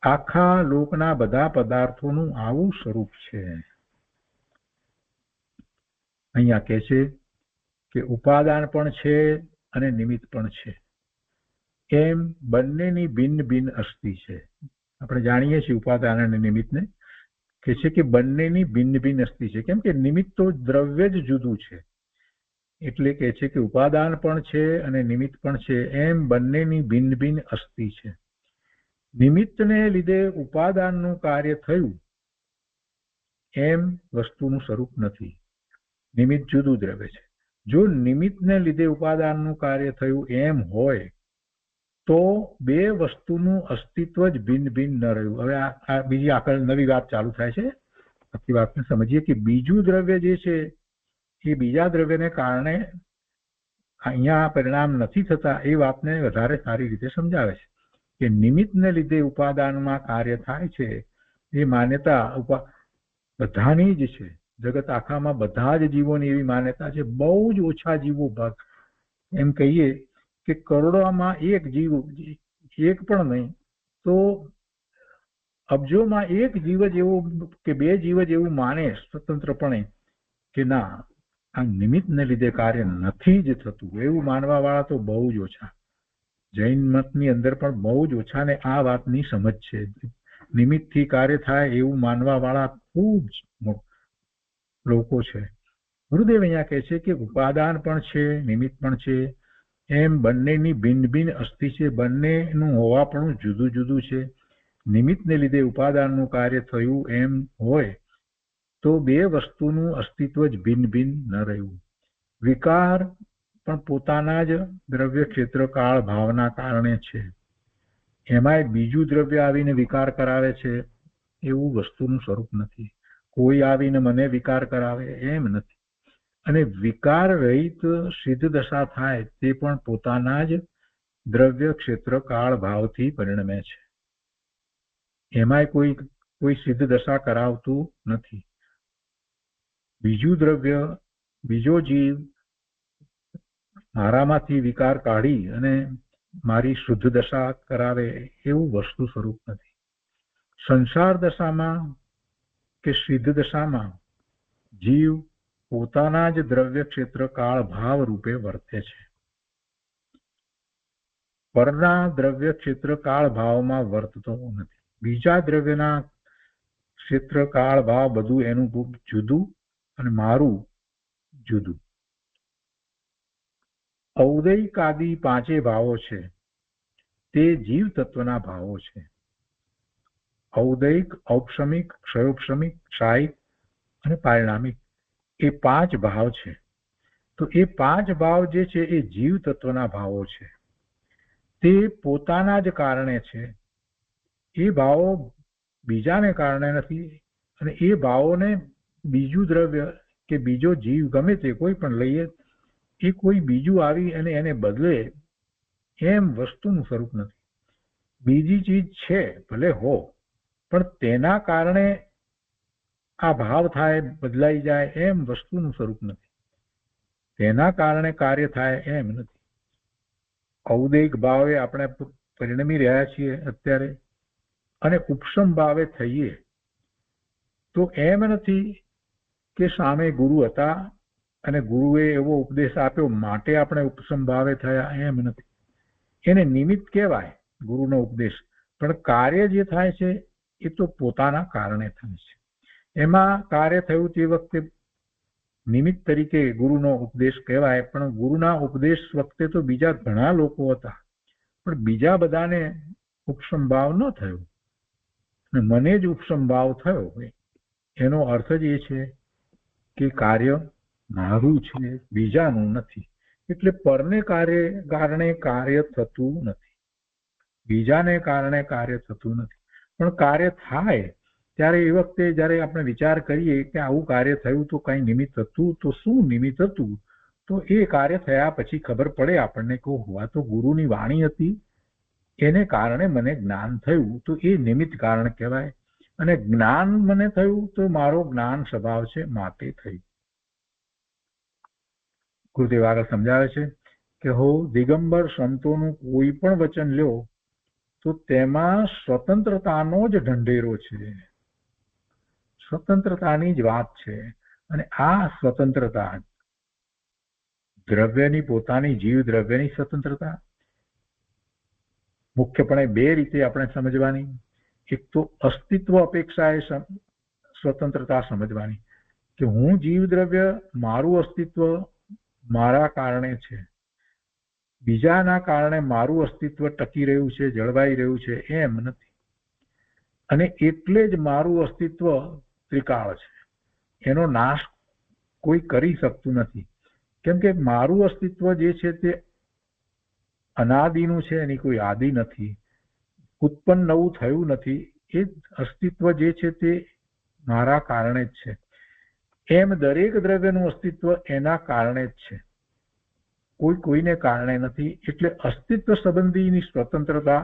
B: આખા લોકના બધા પદાર્થોનું આવું સ્વરૂપ છે. અહીંયા કહે છે કે ઉપાદાન પણ છે અને નિમિત્ત પણ છે. એમ બંનેની ભિન્ન ભિન્ન અસ્તિ છે. આપણે જાણીએ છીએ ઉપાદાન અને નિમિત્તને, કે છે કે બંનેની ભિન્ન ભિન્ન અસ્તિ છે. કેમ કે નિમિત્ત તો દ્રવ્ય જ જુદું છે, એટલે કે છે કે ઉપાદાન પણ છે અને નિમિત્ત પણ છે. એમ બંનેની ભિન્ન ભિન્ન અસ્તિ છે. નિમિત્તને લીધે ઉપાદાનનું કાર્ય થયું એમ વસ્તુનું સ્વરૂપ નથી. નિમિત્ત જુદું દ્રવ્ય છે. જો નિમિત્તને લીધે ઉપાદાનનું કાર્ય થયું એમ હોય તો બે વસ્તુનું અસ્તિત્વ જ ભિન્ન ભિન્ન ન રહ્યું. હવે આ બીજી આગળ નવી વાત ચાલુ થાય છે. આખી વાતને સમજીએ કે બીજું દ્રવ્ય જે છે એ બીજા દ્રવ્યને કારણે અહીંયા પરિણામ નથી થતા. એ વાતને વધારે સારી રીતે સમજાવે છે કે નિમિત્તને લીધે ઉપાદાનમાં કાર્ય થાય છે એ માન્યતા બધાની જ છે. જગત આખામાં બધા જ જીવોની એવી માન્યતા છે. બહુ જ ઓછા જીવો, એમ કહીએ કે કરોડોમાં એક જીવ, એક પણ નહીં તો અબજોમાં એક જીવ જ એવું કે બે જીવ જ એવું માને સ્વતંત્રપણે કે ના આ નિમિત્તને લીધે કાર્ય નથી જ થતું, એવું માનવા વાળા તો બહુ જ ઓછા. જૈન મતની અંદર પણ બહુ જ ઓછા ને આ વાતની સમજ છે. નિમિત્તથી કાર્ય થાય એવું માનવા વાળા ખૂબ જ લોકો છે. ગુરુદેવ અહીંયા કહે છે કે ઉપાદાન પણ છે, નિમિત્ત પણ છે, એમ બંનેની ભિન્ન ભિન્ન અસ્થિ છે, બંનેનું હોવાપણું જુદું જુદું છે. નિમિત્તને લીધે ઉપાદાનનું કાર્ય થયું એમ હોય તો બે વસ્તુનું અસ્તિત્વ જ ભિન્ન ભિન્ન ન રહ્યું. વિકાર પણ પોતાના જ દ્રવ્ય ક્ષેત્ર કાળ ભાવના કારણે છે. એમાંય બીજું દ્રવ્ય આવીને વિકાર કરાવે છે એવું વસ્તુનું સ્વરૂપ નથી. કોઈ આવીને મને વિકાર કરાવે એમ નથી. અને વિકાર રહિત સિદ્ધ દશા થાય તે પણ પોતાના જ દ્રવ્ય ક્ષેત્ર કાળ ભાવથી પરિણમે છે. એમાંય કોઈ સિદ્ધ દશા કરાવતું નથી. બીજું દ્રવ્ય, બીજો જીવ મારામાંથી વિકાર કાઢી અને મારી શુદ્ધ દશા કરાવે એવું વસ્તુ સ્વરૂપ નથી. સંસાર દશામાં કે સિદ્ધ દશામાં જીવ પોતાના જ દ્રવ્ય ક્ષેત્ર કાળ ભાવ રૂપે વર્તે છે. પરના દ્રવ્ય ક્ષેત્ર કાળ ભાવમાં વર્તતો નથી. બીજા દ્રવ્યના ક્ષેત્ર કાળ ભાવ બધું એનું જુદું અને મારું જુદું. ઔદૈક આદિ પાંચે ભાવો છે તે જીવ તત્વના ભાવો છે. ઔદૈક, ઔપશમિક, ક્ષયોપશમિક, ક્ષાયિક અને પારિણામિક એ પાંચ ભાવ છે. તો એ પાંચ ભાવ જે છે એ જીવ તત્વના ભાવો છે. તે પોતાના જ કારણે છે. એ ભાવો બીજાને કારણે નથી. અને એ ભાવોને બીજું દ્રવ્ય કે બીજો જીવ ગમે તે કોઈ પણ લઈએ, એ કોઈ બીજું આવી અને એને બદલે એમ વસ્તુનું સ્વરૂપ નથી. બીજી ચીજ છે ભલે હો, પણ તેના કારણે આ ભાવ થાય, બદલાઈ જાય એમ વસ્તુનું સ્વરૂપ નથી. તેના કારણે કાર્ય થાય એમ નથી. ઔદૈક ભાવે આપણે પરિણમી રહ્યા છીએ અત્યારે, અને ઉપશમ ભાવે થઈએ તો એમ નથી કે સામે ગુરુ હતા અને ગુરુએ એવો ઉપદેશ આપ્યો માટે આપણે ઉપશમ ભાવે થયા, એમ નથી. એને નિમિત્ત કહેવાય ગુરુનો ઉપદેશ, પણ કાર્ય જે થાય છે એ તો પોતાના કારણે થાય છે. એમાં કાર્ય થયું તે વખતે નિમિત્ત તરીકે ગુરુનો ઉપદેશ કહેવાય, પણ ગુરુના ઉપદેશ વખતે તો બીજા ઘણા લોકો હતા, પણ બીજા બધાને ઉપશમ ભાવ ન થયો અને મને જ ઉપશમ ભાવ થયો. એનો અર્થ જ એ છે કે કાર્ય મારું છે, બીજાનું નથી. એટલે પરને કારણે કાર્ય થતું નથી, બીજાને કારણે કાર્ય થતું નથી. પણ કાર્ય થાય ત્યારે એ વખતે જ્યારે આપણે વિચાર કરીએ કે આવું કાર્ય થયું તો કઈ નિમિત્ત હતું, તો શું નિમિત્ત હતું? તો એ કાર્ય થયા પછી ખબર પડે આપણને કે આ તો ગુરુની વાણી હતી, એને કારણે મને જ્ઞાન થયું, તો એ નિમિત્ત કારણ કહેવાય. અને જ્ઞાન મને થયું તો મારો જ્ઞાન સ્વભાવ છે માટે થયું. ગુરુદેવ આગળ સમજાવે છે કે હો દિગંબર સંતોનું કોઈ પણ વચન લ્યો તો તેમાં સ્વતંત્રતાનો જ ઢંઢેરો છે, સ્વતંત્રતાની જ વાત છે. અને આ સ્વતંત્રતા દ્રવ્યની પોતાની જીવ દ્રવ્યની સ્વતંત્રતા મુખ્યપણે બે રીતે આપણે સમજવાની. એક તો અસ્તિત્વ અપેક્ષાએ સ્વતંત્રતા સમજવાની કે હું જીવ દ્રવ્ય, મારું અસ્તિત્વ મારા કારણે છે, બીજાના કારણે મારું અસ્તિત્વ ટકી રહ્યું છે, જળવાઈ રહ્યું છે એમ નથી. અને એટલે જ મારું અસ્તિત્વ ત્રિકાળ છે, એનો નાશ કોઈ કરી શકતું નથી. કેમ કે મારું અસ્તિત્વ જે છે તે અનાદિનું છે, એની કોઈ આદિ નથી, ઉત્પન્ન નવું થયું નથી. એ અસ્તિત્વ જે છે તે મારા કારણે જ છે. એમ દરેક દ્રવ્યનું અસ્તિત્વ એના કારણે જ છે, કોઈને કારણે નથી. એટલે અસ્તિત્વ સંબંધીની સ્વતંત્રતા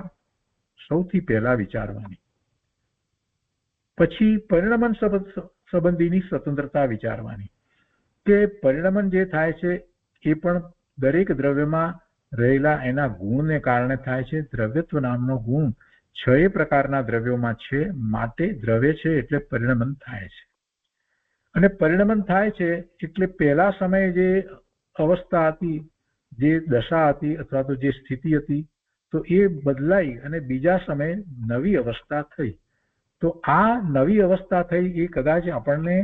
B: સૌથી પહેલા વિચારવાની, પછી પરિણમન સંબંધીની સ્વતંત્રતા વિચારવાની કે પરિણમન જે થાય છે એ પણ દરેક દ્રવ્યમાં રહેલા એના ગુણને કારણે થાય છે. દ્રવ્યત્વ નામનો ગુણ 6 પ્રકારના દ્રવ્યોમાં છે, માટે દ્રવ્ય છે એટલે પરિણમન થાય છે. અને પરિણમન થાય છે એટલે પહેલા સમયે જે અવસ્થા હતી, જે દશા હતી અથવા તો જે સ્થિતિ હતી, તો એ બદલાઈ અને બીજા સમયે નવી અવસ્થા થઈ. તો આ નવી અવસ્થા થઈ એ કદાચ આપણને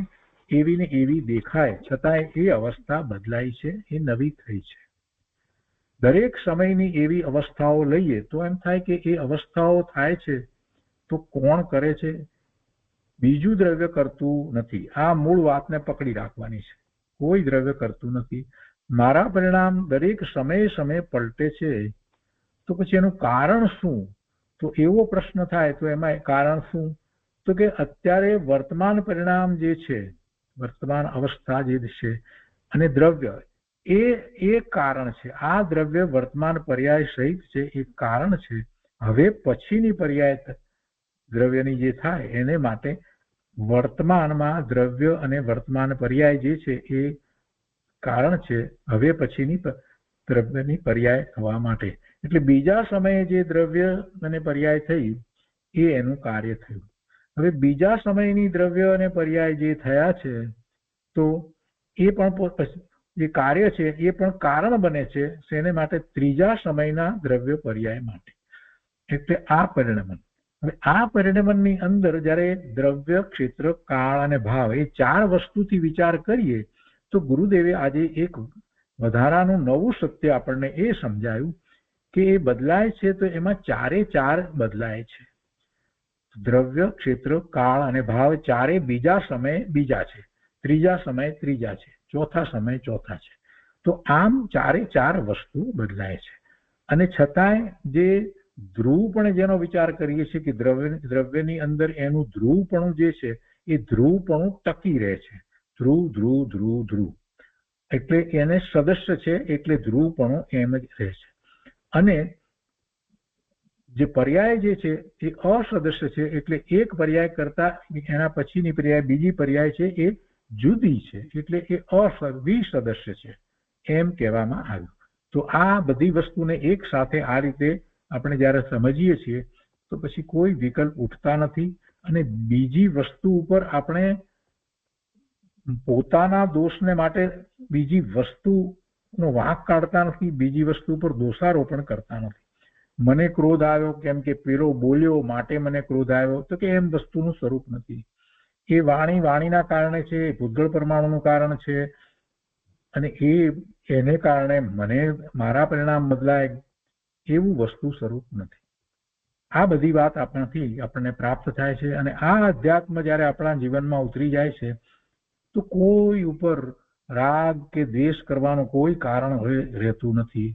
B: એવી ને એવી દેખાય, છતાંય એ અવસ્થા બદલાઈ છે, એ નવી થઈ છે. દરેક સમયની એવી અવસ્થાઓ લઈએ તો એમ થાય કે એ અવસ્થાઓ થાય છે તો કોણ કરે છે? બીજું દ્રવ્ય કરતું નથી. આ મૂળ વાતને પકડી રાખવાની છે. કોઈ દ્રવ્ય કરતું નથી. મારા પરિણામ દરેક સમયે સમયે પલટે છે, તો પછી એનું કારણ શું? તો એવો પ્રશ્ન થાય તો એમાં કારણ શું? તો કે અત્યારે વર્તમાન પરિણામ જે છે, વર્તમાન અવસ્થા જે છે અને દ્રવ્ય એ કારણ છે. આ દ્રવ્ય વર્તમાન પર્યાય સહિત છે, એ કારણ છે. હવે પછીની પર્યાય દ્રવ્યની જે થાય એને માટે વર્તમાનમાં દ્રવ્ય અને વર્તમાન પર્યાય જે છે એ કારણ છે હવે પછીની દ્રવ્યની પર્યાય થવા માટે. એટલે બીજા સમયે જે દ્રવ્ય અને પર્યાય થઈ એ એનું કાર્ય થયું. હવે બીજા સમયની દ્રવ્ય અને પર્યાય જે થયા છે તો એ પણ જે કાર્ય છે એ પણ કારણ બને છે શેને માટે? ત્રીજા સમયના દ્રવ્ય પર્યાય માટે. એટલે આ પરિણમન. હવે આ પરિણમનની અંદર જ્યારે દ્રવ્ય, ક્ષેત્ર, કાળ અને ભાવ એ 4 વસ્તુથી વિચાર કરીએ તો ગુરુદેવે આજે એક વધારાનું નવું સત્ય આપણને એ સમજાયું કે એ બદલાય છે તો એમાં 4 બદલાય છે. દ્રવ્ય, ક્ષેત્ર, કાળ અને ભાવ 4 બીજા સમયે બીજા છે, ત્રીજા સમયે ત્રીજા છે, ચોથા સમયે ચોથા છે. તો આમ 4 વસ્તુ બદલાય છે. અને છતાંય જે ધ્રુવપણ જેનો વિચાર કરીએ છીએ કે દ્રવ્યની અંદર એનું ધ્રુવપણું જે છે એ ધ્રુવપણું ટકી રહે છે. ધ્રુવ ધ્રુવ ધ્રુવ ધ્રુવ એટલે એને સદસ્ય છે એટલે ધ્રુવપણું એમ જ રહે છે. અને જે પર્યાય જે છે એ અસદસ્ય છે એટલે એક પર્યાય કરતા એના પછીની પર્યાય બીજી પર્યાય છે એ જુદી છે એટલે એ વિસદસ્ય છે એમ કહેવામાં આવ્યું. તો આ બધી વસ્તુને એક સાથે આ રીતે આપણે જ્યારે સમજીએ છીએ તો પછી કોઈ વિકલ્પ ઉઠતા નથી અને બીજી વસ્તુ ઉપર આપણે પોતાના દોષને માટે બીજી વસ્તુનો વાંક કાઢતા નથી, બીજી વસ્તુ પર દોષારોપણ કરતા નથી. મને ક્રોધ આવ્યો કેમ કે પેલો બોલ્યો માટે મને ક્રોધ આવ્યો, તો કે એમ વસ્તુનું સ્વરૂપ નથી. એ વાણીના કારણે છે, ભૂતગળ પરમાણુનું કારણ છે અને એને કારણે મને મારા પરિણામ બદલાય એવું વસ્તુ સ્વરૂપ નથી. આ બધી વાત આપણને પ્રાપ્ત થાય છે. અને આ અધ્યાત્મ જ્યારે આપણા જીવનમાં ઉતરી જાય છે તો કોઈ ઉપર રાગ કે દ્વેષ કરવાનું કોઈ કારણ રહેતું નથી.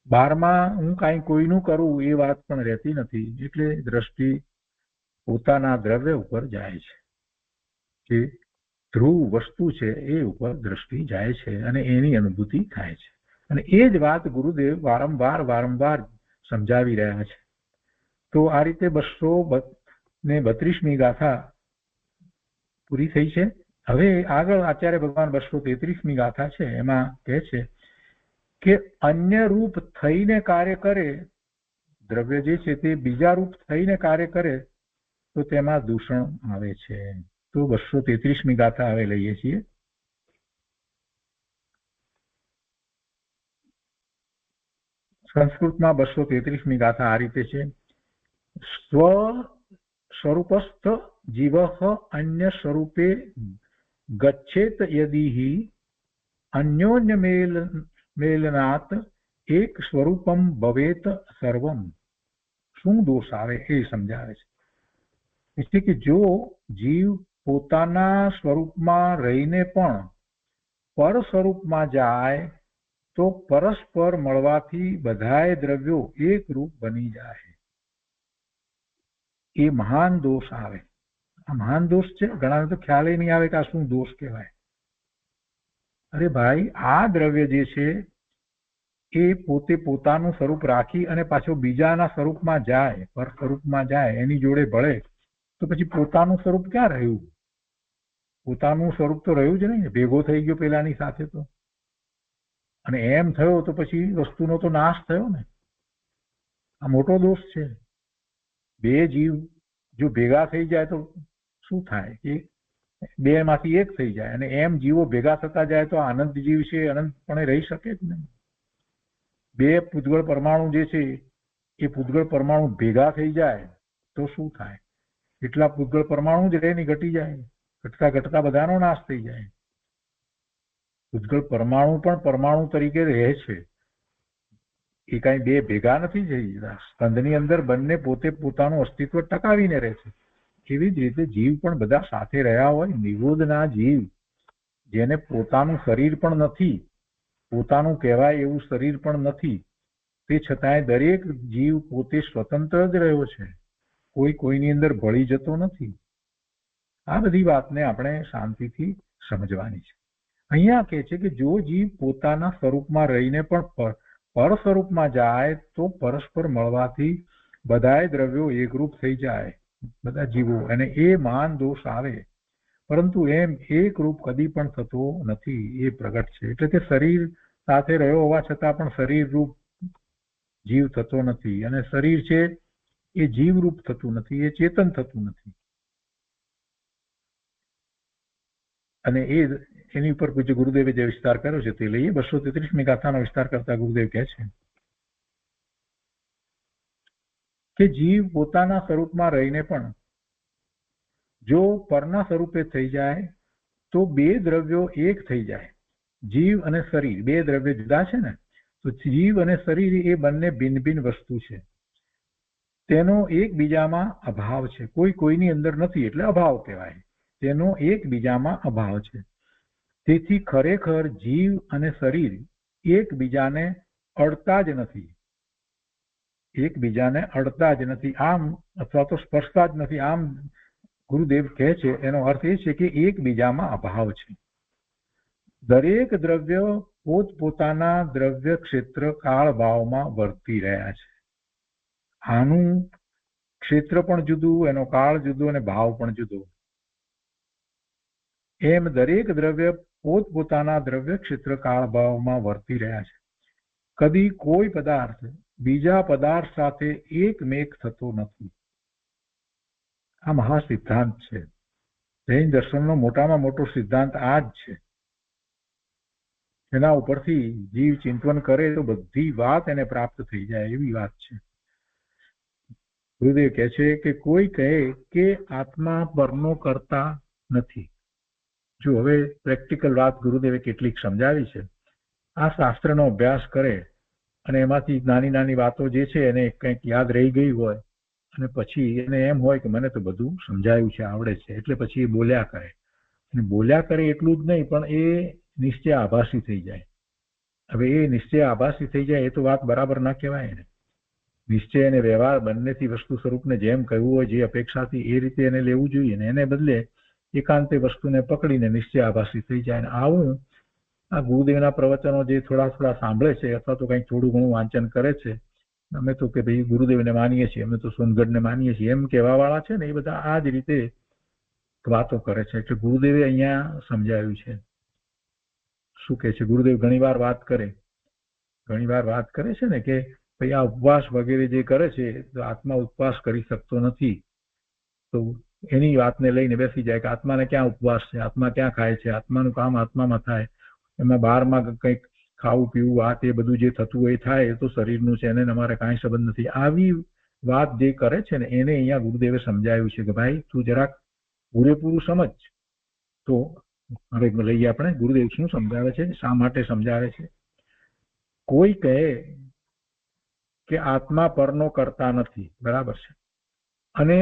B: બહારમાં હું કાંઈ કોઈનું કરું એ વાત પણ રહેતી નથી. એટલે દ્રષ્ટિ પોતાના દ્રવ્ય ઉપર જાય છે, કે ધ્રુવ વસ્તુ છે એ ઉપર દ્રષ્ટિ જાય છે અને એની અનુભૂતિ થાય છે. અને એ જ વાત ગુરુદેવ વારંવાર સમજાવી રહ્યા છે. તો આ રીતે 232મી ગાથા પૂરી થઈ છે. હવે આગળ આચાર્ય ભગવાન 233મી ગાથા છે એમાં કહે છે કે અન્ય રૂપ થઈને કાર્ય કરે, દ્રવ્ય જે છે તે બીજા રૂપ થઈને કાર્ય કરે તો તેમાં દૂષણ આવે છે. તો 233મી ગાથા હવે લઈએ છીએ. સંસ્કૃતમાં 233મી ગાથા આ રીતે છે. સ્વ સ્વરૂપસ્થ જીવ અન્ય સ્વરૂપે ગચ્છેત યદિ અન્યોન્ય મેલનાત એક સ્વરૂપમ ભવેત સર્વમ. શું દોષ આવે એ સમજાવે છે. એટલે કે જો જીવ પોતાના સ્વરૂપમાં રહીને પણ પર સ્વરૂપમાં જાય તો પરસ્પર મળવાથી બધાય દ્રવ્યો એક રૂપ બની જાય. એ મહાન દોષ આવે. આ મહાન દોષ છે. ઘણા તો ખ્યાલ નહીં આવે કે આ શું દોષ કહેવાય. અરે ભાઈ, આ દ્રવ્ય જે છે એ પોતે પોતાનું સ્વરૂપ રાખી અને પાછો બીજાના સ્વરૂપમાં જાય, પર સ્વરૂપમાં જાય, એની જોડે ભળે તો પછી પોતાનું સ્વરૂપ ક્યાં રહ્યું? પોતાનું સ્વરૂપ તો રહ્યું જ નહીં, ભેગો થઈ ગયો પેલાની સાથે. તો અને એમ થયો તો પછી વસ્તુનો તો નાશ થયો ને. આ મોટો દોષ છે. બે જીવ જો ભેગા થઈ જાય તો શું થાય? બે માંથી એક થઈ જાય, અને એમ જીવો ભેગા થતા જાય તો અનંત જીવ છે અનંતપણે રહી શકે જ નહીં. બે પૂતગળ પરમાણુ જે છે એ પૂતગળ પરમાણુ ભેગા થઈ જાય તો શું થાય? એટલા પૂતગળ પરમાણુ જ રહે ને ઘટી જાય, ઘટતા ઘટતા બધાનો નાશ થઈ જાય. પૂતગળ પરમાણુ પણ પરમાણુ તરીકે રહે છે, એ કઈ બે ભેગા નથી થઈ જતા. સ્કંદની અંદર બંને પોતે પોતાનું અસ્તિત્વ ટકાવીને રહે છે. એવી જ રીતે જીવ પણ બધા સાથે રહ્યા હોય. નિરોધના જીવ જેને પોતાનું શરીર પણ નથી, પોતાનું કહેવાય એવું શરીર પણ નથી, તે છતાંય દરેક જીવ પોતે સ્વતંત્ર જ રહ્યો છે, કોઈ કોઈની અંદર ભળી જતો નથી. આ બધી વાતને આપણે શાંતિથી સમજવાની છે. અહીંયા કહે છે કે જો જીવ પોતાના સ્વરૂપમાં રહીને પણ પર સ્વરૂપમાં જાય તો પરસ્પર મળવાથી બધાય દ્રવ્યો એકરૂપ થઈ જાય, બધા જીવો, અને એ માન દોષ આવે. પરંતુ એમ એક રૂપ કદી પણ થતો નથી, એ પ્રગટ છે. એટલે કે શરીર સાથે રહ્યો હોવા છતાં પણ શરીર રૂપ જીવ થતો નથી, અને શરીર છે એ જીવ રૂપ થતું નથી, એ ચેતન થતું નથી. અને એની ઉપર પૂજ્ય ગુરુદેવે જે વિસ્તાર કર્યો છે તે લઈએ. 233મી ગાથાનો વિસ્તાર કરતા ગુરુદેવ કહે છે કે જીવ પોતાના સ્વરૂપમાં રહીને પણ જો પરના સ્વરૂપે થઈ જાય તો બે દ્રવ્યો એક થઈ જાય. જીવ અને શરીર બે દ્રવ્ય જુદા છે ને, તો જીવ અને શરીર એ બંને ભિન્ન ભિન્ન વસ્તુ છે, તેનો એકબીજામાં અભાવ છે. કોઈ કોઈની અંદર નથી એટલે અભાવ કહેવાય, તેનો એકબીજામાં અભાવ છે. તેથી ખરેખર જીવ અને શરીર એકબીજાને અડતા જ નથી, એકબીજાને અડતા જ નથી, આમ અથવા તો સ્પર્શતા જ નથી. આમ ગુરુદેવ કહે છે, એનો અર્થ એ છે કે એકબીજામાં અભાવ છે. દરેક દ્રવ્ય પોતપોતાના દ્રવ્ય ક્ષેત્ર કાળ ભાવમાં વર્તી રહ્યા છે. આનું ક્ષેત્ર પણ જુદું, એનો કાળ જુદો અને ભાવ પણ જુદો. એમ દરેક દ્રવ્ય પોતપોતાના દ્રવ્ય ક્ષેત્ર કાળ ભાવમાં વર્તી રહ્યા છે. કદી કોઈ પદાર્થ બીજા પદાર્થ સાથે એકમેક થતો નથી. આ મહા સિદ્ધાંત છે. જૈન દર્શનનો મોટામાં મોટો સિદ્ધાંત આ જ છે. એના ઉપરથી જીવ ચિંતન કરે તો બધી વાત એને પ્રાપ્ત થઈ જાય એવી વાત છે. ગુરુદેવ કહે છે કે કોઈ કહે કે આત્મા પરનો કરતા નથી. જો હવે પ્રેક્ટિકલ વાત ગુરુદેવે કેટલીક સમજાવી છે. આ શાસ્ત્રનો અભ્યાસ કરે અને એમાંથી નાની નાની વાતો જે છે એને કંઈક યાદ રહી ગઈ હોય, અને પછી એને એમ હોય કે મને તો બધું સમજાયું છે, આવડે છે, એટલે પછી એ બોલ્યા કરે. અને બોલ્યા કરે એટલું જ નહીં, પણ એ નિશ્ચય આભાસી થઈ જાય. હવે એ નિશ્ચય આભાસી થઈ જાય એ તો વાત બરાબર ના કહેવાય ને. નિશ્ચય અને વ્યવહાર બંનેથી વસ્તુ સ્વરૂપને જેમ કહ્યું હોય, જે અપેક્ષાથી એ રીતે એને લેવું જોઈએ, ને એને બદલે એકાંતે વસ્તુને પકડીને નિશ્ચય આભાસી થઈ જાય. અને આવું આ ગુરુદેવના પ્રવચનો જે થોડા થોડા સાંભળે છે અથવા તો કંઈક થોડું ઘણું વાંચન કરે છે, અમે તો કે ભાઈ ગુરુદેવને માનીએ છીએ, અમે તો સોનગઢને માનીએ છીએ, એમ કહેવા વાળા છે ને, એ બધા આ જ રીતે વાતો કરે છે. એટલે ગુરુદેવે અહીંયા સમજાવ્યું છે. શું કહે છે ગુરુદેવ? ઘણીવાર વાત કરે છે ને કે ભાઈ આ ઉપવાસ વગેરે જે કરે છે તો આત્મા ઉપવાસ કરી શકતો નથી, તો એની વાતને લઈને બેસી જાય કે આત્માને ક્યાં ઉપવાસ છે, આત્મા ક્યાં ખાય છે, આત્માનું કામ આત્મામાં થાય, એમાં બહારમાં કંઈક ખાવું પીવું વાત એ બધું જે થતું હોય થાય, એ તો શરીરનું છે, એને અમારે કાંઈ સંબંધ નથી. આવી વાત જે કરે છે ને એને અહીંયા ગુરુદેવે સમજાવ્યું છે કે ભાઈ તું જરાક પૂરેપૂરું સમજ. તો હવે લઈએ આપણે ગુરુદેવ શું સમજાવે છે, શા માટે સમજાવે છે. કોઈ કહે કે આત્મા પરનો કરતા નથી, બરાબર છે, અને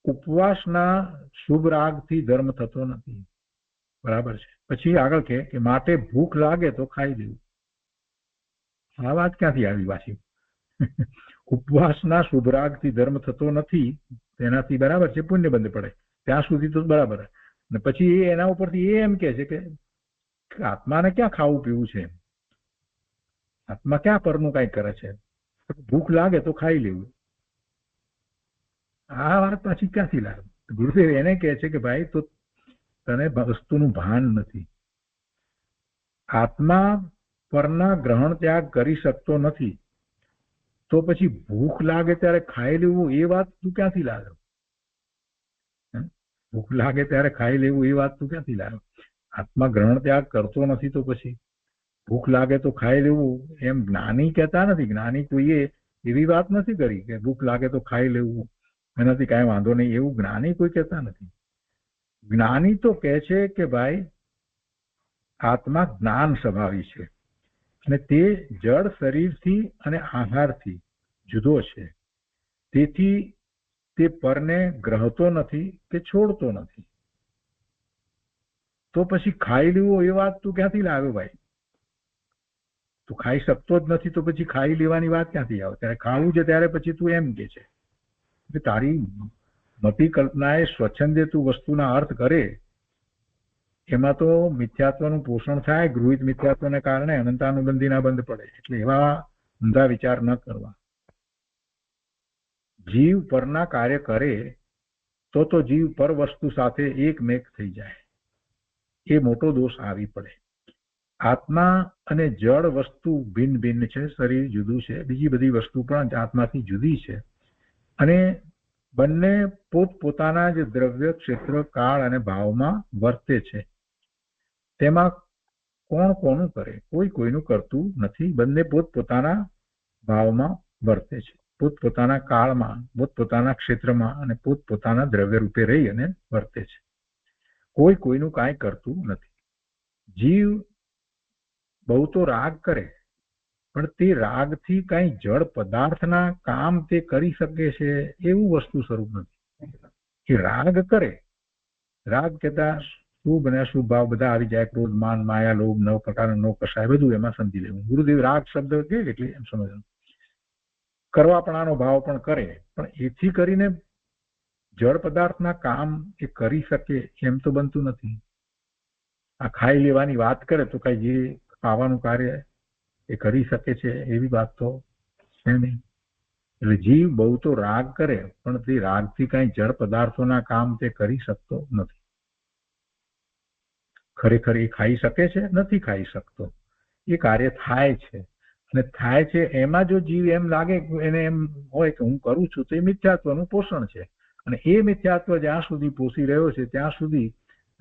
B: ઉપવાસના શુભ રાગથી ધર્મ થતો નથી, બરાબર છે. પછી આગળ કહે કે માટે ભૂખ લાગે તો ખાઈ દેવું. આ વાત ક્યાંથી આવી પાછી? ઉપવાસના શુભ રાગથી ધર્મ થતો નથી, તેનાથી બરાબર છે પુણ્ય બંધ પડે, ત્યાં સુધી તો બરાબર. અને પછી એના ઉપરથી એ એમ કે છે કે આત્માને ક્યાં ખાવું પીવું છે, આત્મા ક્યાં પરનું કઈ કરે છે, ભૂખ લાગે તો ખાઈ લેવું. આ વાત પાછી ક્યાંથી લાગે? ગુરુદેવ એને કહે છે કે ભાઈ તો તને વસ્તુનું ભાન નથી. આત્મા પરના ગ્રહણ ત્યાગ કરી શકતો નથી તો પછી ભૂખ લાગે ત્યારે ખાઈ લેવું એ વાત તું ક્યાંથી લાવ્યો? ભૂખ લાગે ત્યારે ખાઈ લેવું એ વાત તું ક્યાંથી લાવ્યો? આત્મા ગ્રહણ ત્યાગ કરતો નથી તો પછી ભૂખ લાગે તો ખાઈ લેવું એમ જ્ઞાની કહેતા નથી. જ્ઞાની કોઈએ એવી વાત નથી કરી કે ભૂખ લાગે તો ખાઈ લેવું, એનાથી કાંઈ વાંધો નહીં, એવું જ્ઞાની કોઈ કહેતા નથી. જ્ઞાની તો કહે છે કે ભાઈ આત્મા જ્ઞાન સ્વભાવી છે અને તે જળ શરીરથી અને આહારથી જુદો છે, તેથી તે પરને ગ્રહતો નથી કે છોડતો નથી. તો પછી ખાઈ લેવું એ વાત તું ક્યાંથી લાવ્યો ભાઈ? તું ખાઈ શકતો જ નથી તો પછી ખાઈ લેવાની વાત ક્યાંથી આવે? ત્યારે ખાવું છે ત્યારે પછી તું એમ કે છે કે તારી મતિ કલ્પનાએ સ્વચ્છંદે તું વસ્તુના અર્થ કરે, એમાં તો મિથ્યાત્વનું પોષણ થાય. ગૃહિત મિથ્યાત્વને કારણે અનંતાનુબંધીના બંધ પડે. એટલે એવા ઊંધા વિચાર ન કરવા. જીવ પરના કાર્ય કરે તો જીવ પર વસ્તુ સાથે એકમેક થઈ જાય, એ મોટો દોષ આવી પડે. આત્મા અને જળ વસ્તુ ભિન્ન ભિન્ન છે, શરીર જુદું છે, બીજી બધી વસ્તુ પણ આત્માથી જુદી છે અને બંને પોતપોતાના જ દ્રવ્ય, ક્ષેત્ર, કાળ અને ભાવમાં વર્તે છે. તેમાં કોણ કોનું કરે? કોઈ કોઈનું કરતું નથી. બંને પોતપોતાના ભાવમાં વર્તે છે, પોતપોતાના કાળમાં, પોતપોતાના ક્ષેત્રમાં અને પોતપોતાના દ્રવ્ય રૂપે રહી અને વર્તે છે. કોઈ કોઈનું કાંઈ કરતું નથી. જીવ બહુ તો રાગ કરે પણ તે રાગથી કાંઈ જળ પદાર્થના કામ તે કરી શકે છે એવું વસ્તુ સ્વરૂપ નથી. એ રાગ કરે, રાગ કહેતા શુભ અને અશુભ ભાવ બધા આવી જાય, ક્રોધ, માન, માયા, લોભ, 9 પ્રકારનો નો કસાય, બધું એમાં સમજી લેવું. ગુરુદેવ રાગ શબ્દ કે એટલે એમ સમજવાનું. કરવાપણાનો ભાવ પણ કરે, પણ એથી કરીને જળ પદાર્થના કામ એ કરી શકે એમ તો બનતું નથી. આ ખાઈ લેવાની વાત કરે તો કઈ જે ખાવાનું કાર્ય એ કરી શકે છે એવી વાત તો છે નહીં. એટલે જીવ બહુ તો રાગ કરે પણ તે રાગથી કઈ જળ પદાર્થોના કામ તે કરી શકતો નથી. ખરેખર એ ખાઈ શકે છે? નથી ખાઈ શકતો. એ કાર્ય થાય છે અને થાય છે એમાં જો જીવ એમ લાગે, એને એમ હોય કે હું કરું છું, તો એ મિથ્યાત્વનું પોષણ છે. અને એ મિથ્યાત્વ જ્યાં સુધી પોષી રહ્યો છે ત્યાં સુધી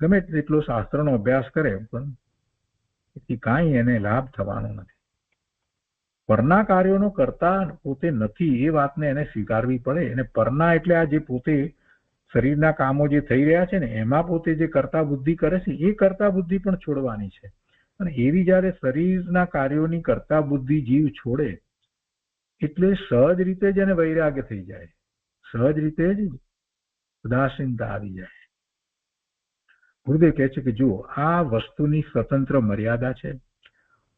B: ગમે તેટલો શાસ્ત્રનો અભ્યાસ કરે પણ એથી કાંઈ એને લાભ થવાનો નથી. પરના કાર્યોનો કરતા પોતે નથી એ વાતને એને સ્વીકારવી પડે. અને પરના એટલે આ જે પોતે શરીરના કામો જે થઈ રહ્યા છે ને એમાં પોતે જે કરતા બુદ્ધિ કરે છે એ કરતા બુદ્ધિ પણ છોડવાની છે. અને એવી જયારે શરીરના કાર્યોની કરતા બુદ્ધિ જીવ છોડે એટલે સહજ રીતે જ એને વૈરાગ્ય થઈ જાય, સહજ રીતે જ ઉદાસીનતા આવી જાય. ગુરુદેવ કહે છે કે જુઓ, આ વસ્તુની સ્વતંત્ર મર્યાદા છે.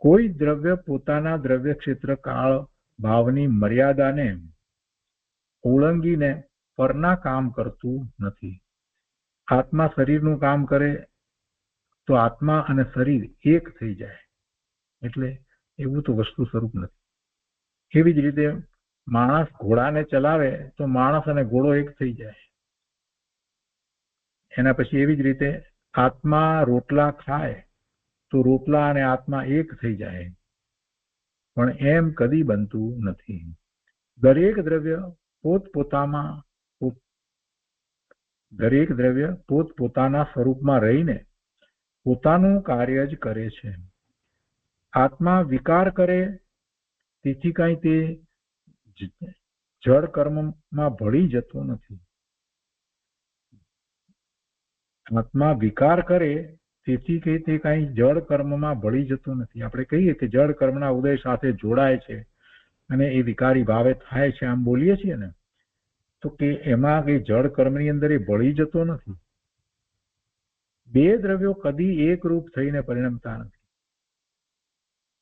B: કોઈ દ્રવ્ય પોતાના દ્રવ્ય ક્ષેત્ર, કાળ, ભાવની મર્યાદાને ઓળંગીને પરના કામ કરતું નથી. આત્મા શરીરનું કામ કરે તો આત્મા અને શરીર એક થઈ જાય, એટલે એવું તો વસ્તુ સ્વરૂપ નથી. એવી જ રીતે માણસ ઘોડાને ચલાવે તો માણસ અને ઘોડો એક થઈ જાય. એના પછી એવી જ રીતે આત્મા રોટલા ખાય તો રોટલા અને આત્મા એક થઈ જાય, પણ એમ કદી બનતું નથી. દરેક દ્રવ્ય પોતપોતાના સ્વરૂપમાં રહીને પોતાનું કાર્ય જ કરે છે. આત્મા વિકાર કરે તેથી કઈ તે જળ કર્મમાં ભળી જતો નથી. આત્મા વિકાર કરે તેથી કે તે કઈ જળ કર્મમાં ભળી જતો નથી. આપણે કહીએ કે જળ કર્મના ઉદય સાથે જોડાય છે અને એ વિકારી ભાવે થાય છે, આમ બોલીએ છીએ ને, તો કે એમાં કઈ જળ કર્મની અંદર એ ભળી જતો નથી. બે દ્રવ્યો કદી એક રૂપ થઈને પરિણમતા નથી.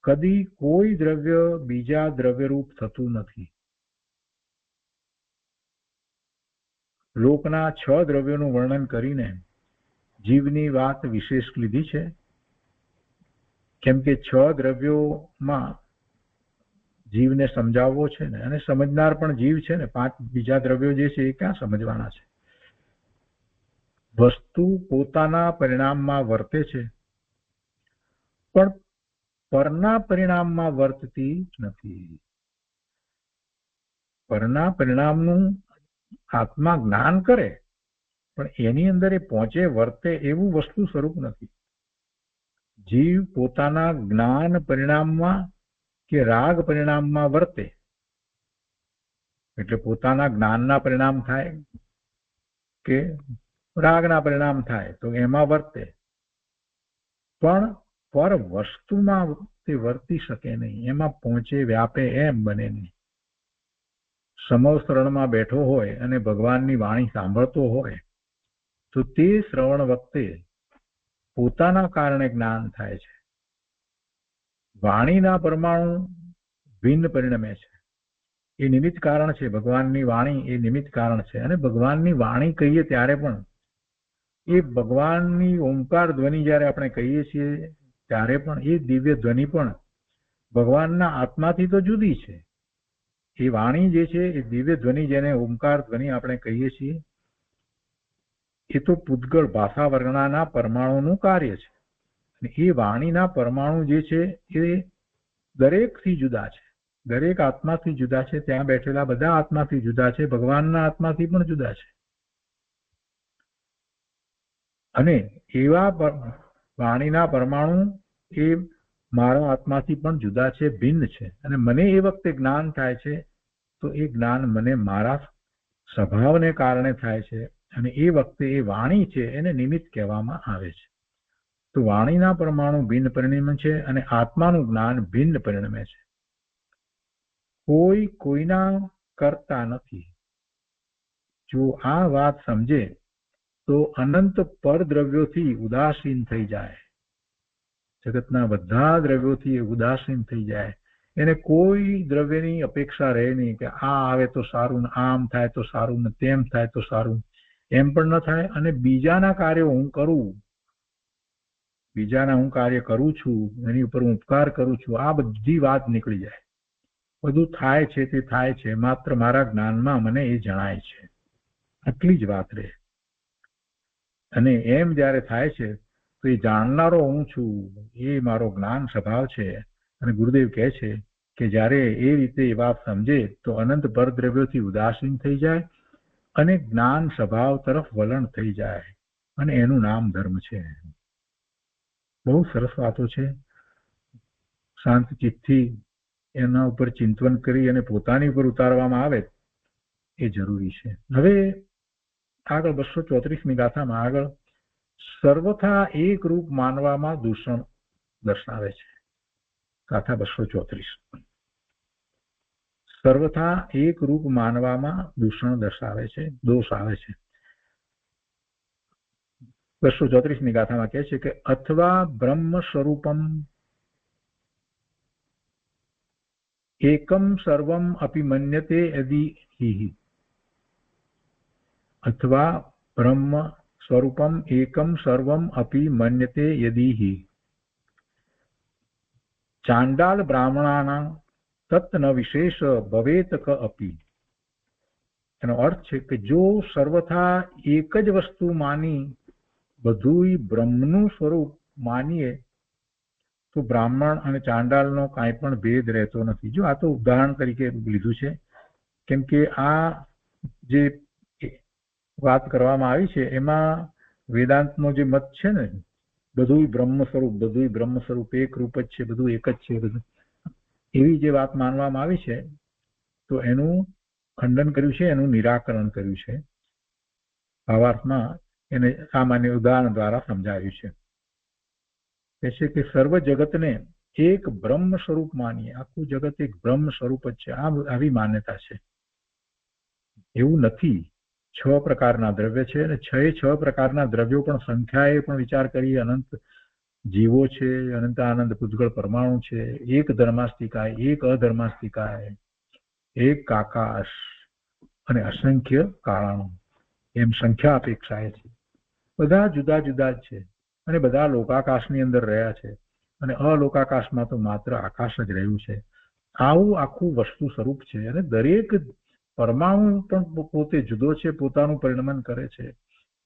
B: કદી કોઈ દ્રવ્ય બીજા દ્રવ્ય રૂપ થતું નથી. લોકના 6 દ્રવ્યોનું વર્ણન કરીને જીવની વાત વિશેષ લીધી છે, કેમ કે 6 દ્રવ્યોમાં જીવને સમજાવવો છે ને, અને સમજનાર પણ જીવ છે ને. 5 બીજા દ્રવ્યો જે છે એ ક્યાં સમજવાના છે? વસ્તુ પોતાના પરિણામમાં વર્તે છે પણ પરના પરિણામમાં વર્તતી નથી. પરના પરિણામનું આત્મા જ્ઞાન કરે પણ એની અંદર એ પહોંચે વર્તે એવું વસ્તુ સ્વરૂપ નથી. જીવ પોતાના જ્ઞાન પરિણામમાં કે રાગ પરિણામમાં વર્તે એટલે પોતાના જ્ઞાનના પરિણામ થાય કે રાગના પરિણામ થાય તો એમાં વર્તે, પણ પર વસ્તુમાં તે વર્તી શકે નહીં, એમાં પહોંચે વ્યાપે એમ બને નહીં. સમવ શરણમાં બેઠો હોય અને ભગવાનની વાણી સાંભળતો હોય તો તે શ્રવણ વખતે પોતાના કારણે જ્ઞાન થાય છે. વાણીના પરમાણુ ભિન્ન પરિણમે છે. એ નિમિત્ત કારણ છે. ભગવાનની વાણી એ નિમિત્ત કારણ છે. અને ભગવાનની વાણી કહીએ ત્યારે પણ એ ભગવાનની ઓમકાર ધ્વનિ જ્યારે આપણે કહીએ છીએ ત્યારે પણ એ દિવ્ય ધ્વનિ પણ ભગવાનના આત્માથી તો જુદી છે. એ વાણી જે છે એ દિવ્ય ધ્વનિ જેને ઓમકાર ધ્વનિ આપણે કહીએ છીએ એ તો પૂતગળ ભાષા વર્ણાના પરમાણુનું કાર્ય છે. અને એ વાણીના પરમાણુ જે છે એ દરેકથી જુદા છે, દરેક આત્માથી જુદા છે. ત્યાં બેઠેલા બધા આત્માથી જુદા છે, ભગવાનના આત્માથી પણ જુદા છે. અને એવા વાણીના પરમાણુ એ મારા આત્માથી પણ જુદા છે, ભિન્ન છે. અને મને એ વખતે જ્ઞાન થાય છે તો એ જ્ઞાન મને મારા સ્વભાવને કારણે થાય છે. અને એ વખતે એ વાણી છે એને નિમિત્ત કહેવામાં આવે છે. તો વાણીના પરમાણુ ભિન્ન પરિણમે છે અને આત્માનું જ્ઞાન ભિન્ન પરિણમે છે. કોઈ કોઈના કરતા નથી. જો આ વાત સમજે તો અનંત પરદ્રવ્યોથી ઉદાસીન થઈ જાય. જગતના બધા દ્રવ્યોથી ઉદાસીન થઈ જાય. એને કોઈ દ્રવ્યની અપેક્ષા રહે નહીં કે આ આવે તો સારું ને આમ થાય તો સારું ને તેમ થાય તો સારું, એમ પણ ન થાય. અને બીજાના કાર્યો હું કરું, બીજાના હું કાર્ય કરું છું, એની ઉપર હું ઉપકાર કરું છું, આ બધી વાત નીકળી જાય. બધું થાય છે તે થાય છે માત્ર મારા જ્ઞાનમાં મને એ જણાય છે, આટલી જ વાત રહે. અને એમ જ્યારે થાય છે તો એ જાણનારો હું છું, એ મારો જ્ઞાન સ્વભાવ છે. અને ગુરુદેવ કહે છે કે જ્યારે એ રીતે એ વાત સમજે તો અનંત પરદ્રવ્યોથી ઉદાસીન થઈ જાય અને જ્ઞાન સ્વભાવ તરફ વલણ થઈ જાય. અને એનું નામ ધર્મ છે. બહુ સરસ વાતો છે. શાંત ચિત્તથી એના ઉપર ચિંતન કરી અને પોતાની ઉપર ઉતારવામાં આવે એ જરૂરી છે. હવે આગળ 234મી ગાથામાં આગળ સર્વથા એક રૂપ માનવામાં દૂષણ દર્શાવે છે. ગાથા 234 સર્વથા એક રૂપ માનવામાં દૂષણ દર્શાવે છે, દોષ આવે છે. 234મી ગાથામાં કહે છે કે અથવા બ્રહ્મ સ્વરૂપમ એકમ સર્વમ અપી મન્યતે યદિ હિ. અથવા બ્રહ્મ સ્વરૂપમ એકમ સર્વમ અપી મન્યતે યદિ હિ. ચાંડાલ બ્રાહ્મણાના તત્ ન વિશેષ ભવેત ક અપી. એનો અર્થ છે કે જો સર્વથા એક જ વસ્તુ માની બધું બ્રહ્મનું સ્વરૂપ માનીએ તો બ્રાહ્મણ અને ચાંડાલનો કાંઈ પણ ભેદ રહેતો નથી. જો આ તો ઉદાહરણ તરીકે લીધું છે, કેમ કે આ જે વાત કરવામાં આવી છે એમાં વેદાંતનો જે મત છે ને, બધું બ્રહ્મ સ્વરૂપ, બધું બ્રહ્મ સ્વરૂપ, એક રૂપ જ છે, બધું એક જ છે, બધું એવી જે વાત માનવામાં આવી છે તો એનું ખંડન કર્યું છે, એનું નિરાકરણ કર્યું છે. ભાવાર્થમાં એને સામાન્ય ઉદાહરણ દ્વારા સમજાવ્યું છે. કહે છે કે સર્વ જગતને એક બ્રહ્મ સ્વરૂપ માનીએ, આખું જગત એક બ્રહ્મ સ્વરૂપ જ છે, આવી માન્યતા છે. એવું નથી. 6 પ્રકારના દ્રવ્ય છે અને 6 પ્રકારના દ્રવ્યો પણ સંખ્યાએ પણ વિચાર કરીએ અનંત જીવો છે, અનંત આનંદ પૂતગળ પરમાણુ છે, એક ધર્માસ્તિકાય, એક અધર્માસ્તિકાય, એક આકાશ અને અસંખ્ય કારણો, એમ સંખ્યા અપેક્ષાએ છે. બધા જુદા જુદા જ છે અને બધા લોકાકાશની અંદર રહ્યા છે અને અલોકાકાશમાં તો માત્ર આકાશ જ રહ્યું છે. આવું આખું વસ્તુ સ્વરૂપ છે. અને દરેક પરમાણુ પણ પોતે જુદો છે, પોતાનું પરિણમન કરે છે.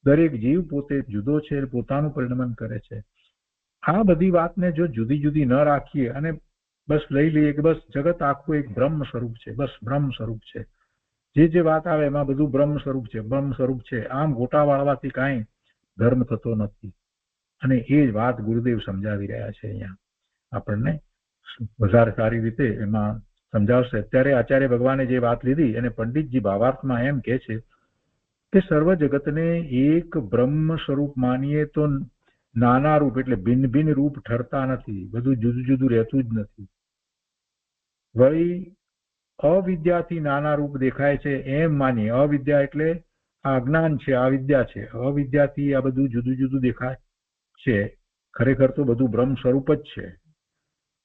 B: દરેક જીવ પોતે જુદો છે, પોતાનું પરિણમન કરે છે. આ બધી વાતને જો જુદી જુદી ન રાખીએ અને બસ લઈ લઈએ કે બસ જગત આખું એક બ્રહ્મ સ્વરૂપ છે, બસ બ્રહ્મ સ્વરૂપ છે, જે વાત આવે એમાં બધું બ્રહ્મ સ્વરૂપ છે, બ્રહ્મ સ્વરૂપ છે, આમ ગોટા વાળવાથી કાંઈ ધર્મ થતો નથી. અને એ વાત ગુરુદેવ સમજાવી રહ્યા છે અહીંયા આપણને વધારે સારી રીતે એમાં સમજાવશે. અત્યારે આચાર્ય ભગવાને જે વાત લીધી અને પંડિતજી ભાવાર્થમાં એમ કહે છે કે સર્વ જગતને એક બ્રહ્મ સ્વરૂપ માનીએ તો નાના રૂપ એટલે ભિન્ન ભિન્ન રૂપ ઠરતા નથી, બધું જુદું જુદું રહેતું જ નથી. વળી અવિદ્યાથી નાના રૂપ દેખાય છે એમ માનીએ, અવિદ્યા એટલે આ અજ્ઞાન છે, આ વિદ્યા છે, અવિદ્યાથી આ બધું જુદું જુદું દેખાય છે. ખરેખર તો બધું બ્રહ્મ સ્વરૂપ જ છે,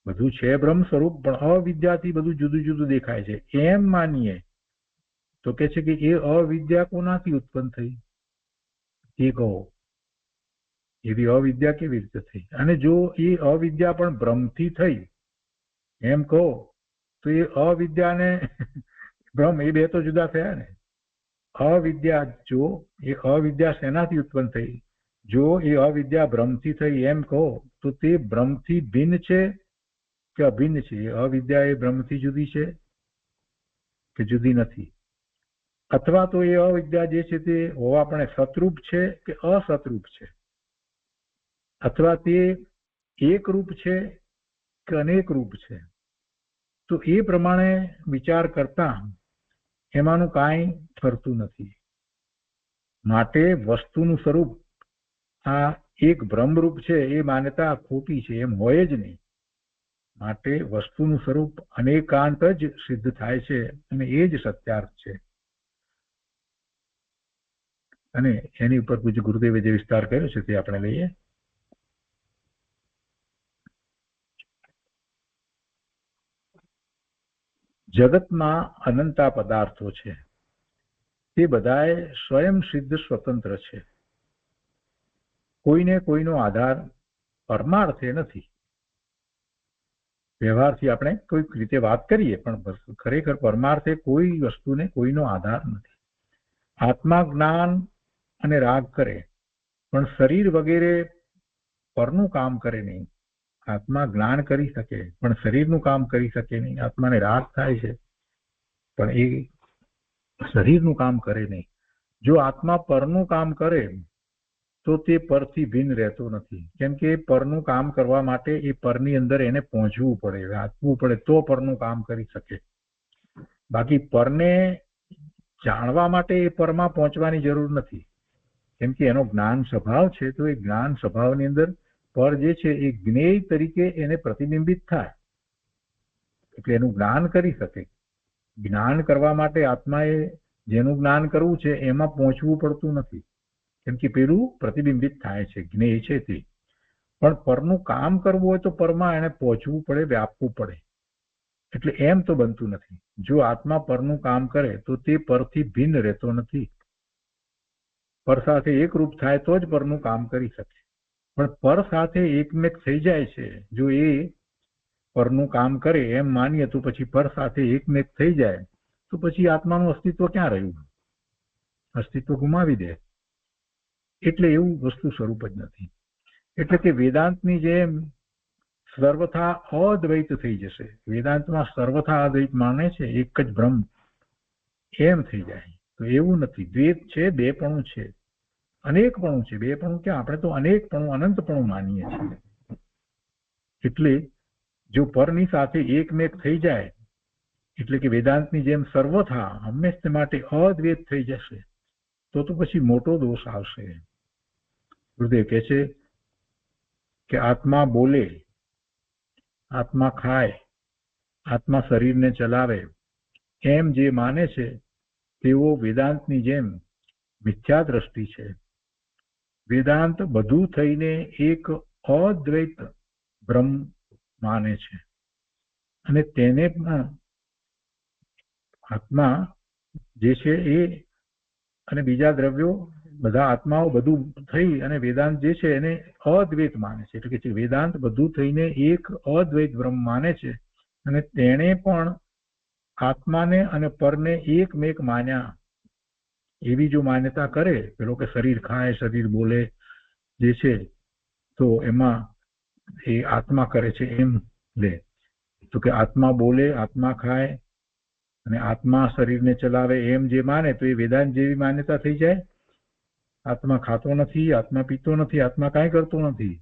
B: બધું છે બ્રહ્મ સ્વરૂપ, પણ અવિદ્યાથી બધું જુદું જુદું દેખાય છે એમ માનીએ તો કે છે કે એ અવિદ્યા કોનાથી ઉત્પન્ન થઈ એ કહો, એવી અવિદ્યા કેવી રીતે થઈ? અને જો એ અવિદ્યા પણ બ્રહ્મથી થઈ એમ કહો તો એ અવિદ્યા ને બ્રહ્મ એ બે તો જુદા થયા ને. અવિદ્યા જો એ અવિદ્યા શેનાથી ઉત્પન્ન થઈ? જો એ અવિદ્યા બ્રહ્મથી થઈ એમ કહો તો તે બ્રહ્મથી ભિન્ન છે કે અભિન્ન છે? અવિદ્યા એ બ્રહ્મથી જુદી છે કે જુદી નથી? અથવા તો એ અવિદ્યા જે છે તે હોવાપણે સતરૂપ છે કે અસતરૂપ છે? અથવા તે એક રૂપ છે કે અનેક રૂપ છે? તો એ પ્રમાણે વિચાર કરતા એમાંનું કાંઈ ઠરતું નથી. માટે વસ્તુનું સ્વરૂપ આ એક બ્રહ્મરૂપ છે એ માન્યતા ખોટી છે, એમ હોય જ નહીં. માટે વસ્તુનું સ્વરૂપ અનેકાંત જ સિદ્ધ થાય છે અને એ જ સત્યાર્થ છે. અને એની ઉપર પૂજ્ય ગુરુદેવે જે વિસ્તાર કર્યો છે તે આપણે લઈએ. જગતમાં અનંતા પદાર્થો છે, તે બધાએ સ્વયં સિદ્ધ સ્વતંત્ર છે. કોઈને કોઈનો આધાર પરમાર્થે નથી. વ્યવહારથી આપણે કોઈક રીતે વાત કરીએ પણ ખરેખર પરમાર્થે કોઈ વસ્તુને કોઈનો આધાર નથી. આત્મા જ્ઞાન અને રાગ કરે પણ શરીર વગેરે પરનું કામ કરે નહીં. આત્મા જ્ઞાન કરી શકે પણ શરીરનું કામ કરી શકે નહીં. આત્માને રાગ થાય છે પણ એ શરીરનું કામ કરે નહીં. જો આત્મા પરનું કામ કરે તો તે પરથી ભિન્ન રહેતો નથી, કેમ કે પરનું કામ કરવા માટે એ પરની અંદર એને પહોંચવું પડે, વાંચવું પડે તો પરનું કામ કરી શકે. બાકી પરને જાણવા માટે એ પરમાં પહોંચવાની જરૂર નથી, કેમ કે એનો જ્ઞાન સ્વભાવ છે. તો એ જ્ઞાન સ્વભાવની અંદર પર જે છે એ જ્ઞેય તરીકે એને પ્રતિબિંબિત થાય એટલે એનું જ્ઞાન કરી શકે. જ્ઞાન કરવા માટે આત્માએ જેનું જ્ઞાન કરવું છે એમાં પહોંચવું પડતું નથી, કેમ કે પેલું પ્રતિબિંબિત થાય છે, જ્ઞેય છે તે. પણ પરનું કામ કરવું હોય તો પરમાં એને પહોંચવું પડે, વ્યાપવું પડે. એટલે એમ તો બનતું નથી. જો આત્મા પરનું કામ કરે તો તે પરથી ભિન્ન રહેતો નથી. પર સાથે એક રૂપ થાય તો જ પરનું કામ કરી શકે. પણ પર સાથે એકમેક થઈ જાય છે. જો એ પરનું કામ કરે એમ માનીએ તો પછી પર સાથે એકમેક થઈ જાય તો પછી આત્માનું અસ્તિત્વ ક્યાં રહ્યું? અસ્તિત્વ ગુમાવી દે. એટલે એવું વસ્તુ સ્વરૂપ જ નથી. એટલે કે વેદાંતની જેમ સર્વથા અદ્વૈત થઈ જશે. વેદાંતમાં સર્વથા અદ્વૈત માને છે, એક જ બ્રહ્મ એમ થઈ જાય. તો એવું નથી. દ્વૈત છે, બેપણું છે, અનેકપણું છે. બેપણું ક્યાં? આપણે તો અનેકપણું, અનંતપણું માનીએ છીએ. એટલે જો પરની સાથે એકમેક થઈ જાય એટલે કે વેદાંતની જેમ સર્વથા હંમેશા માટે અદ્વૈત થઈ જશે તો પછી મોટો દોષ આવશે. ગુરુદેવ કહે છે કે આત્મા બોલે, આત્મા ખાય, આત્મા શરીરને ચલાવે એમ જે માને છે તેઓ વેદાંતની જેમ મિથ્યા દ્રષ્ટિ છે. વેદાંત બધું થઈને એક અદ્વૈત બ્રહ્મ માને છે અને તેને પણ આત્મા જે છે એ અને બીજા દ્રવ્યો બધા આત્માઓ બધું થઈ અને વેદાંત જે છે એને અદ્વૈત માને છે. એટલે કે વેદાંત બધું થઈને એક અદ્વૈત બ્રહ્મ માને છે અને તેણે પણ આત્માને અને પરને એકમેક માન્યા. એવી જો માન્યતા કરે પેલો કે શરીર ખાય, શરીર બોલે જે છે તો એમાં એ આત્મા કરે છે એમ લે. તો કે આત્મા બોલે, આત્મા ખાય અને આત્મા શરીરને ચલાવે એમ જે માને તો એ વેદાંત જેવી માન્યતા થઈ જાય. આત્મા ખાતો નથી, આત્મા પીતો નથી, આત્મા કાંઈ કરતો નથી,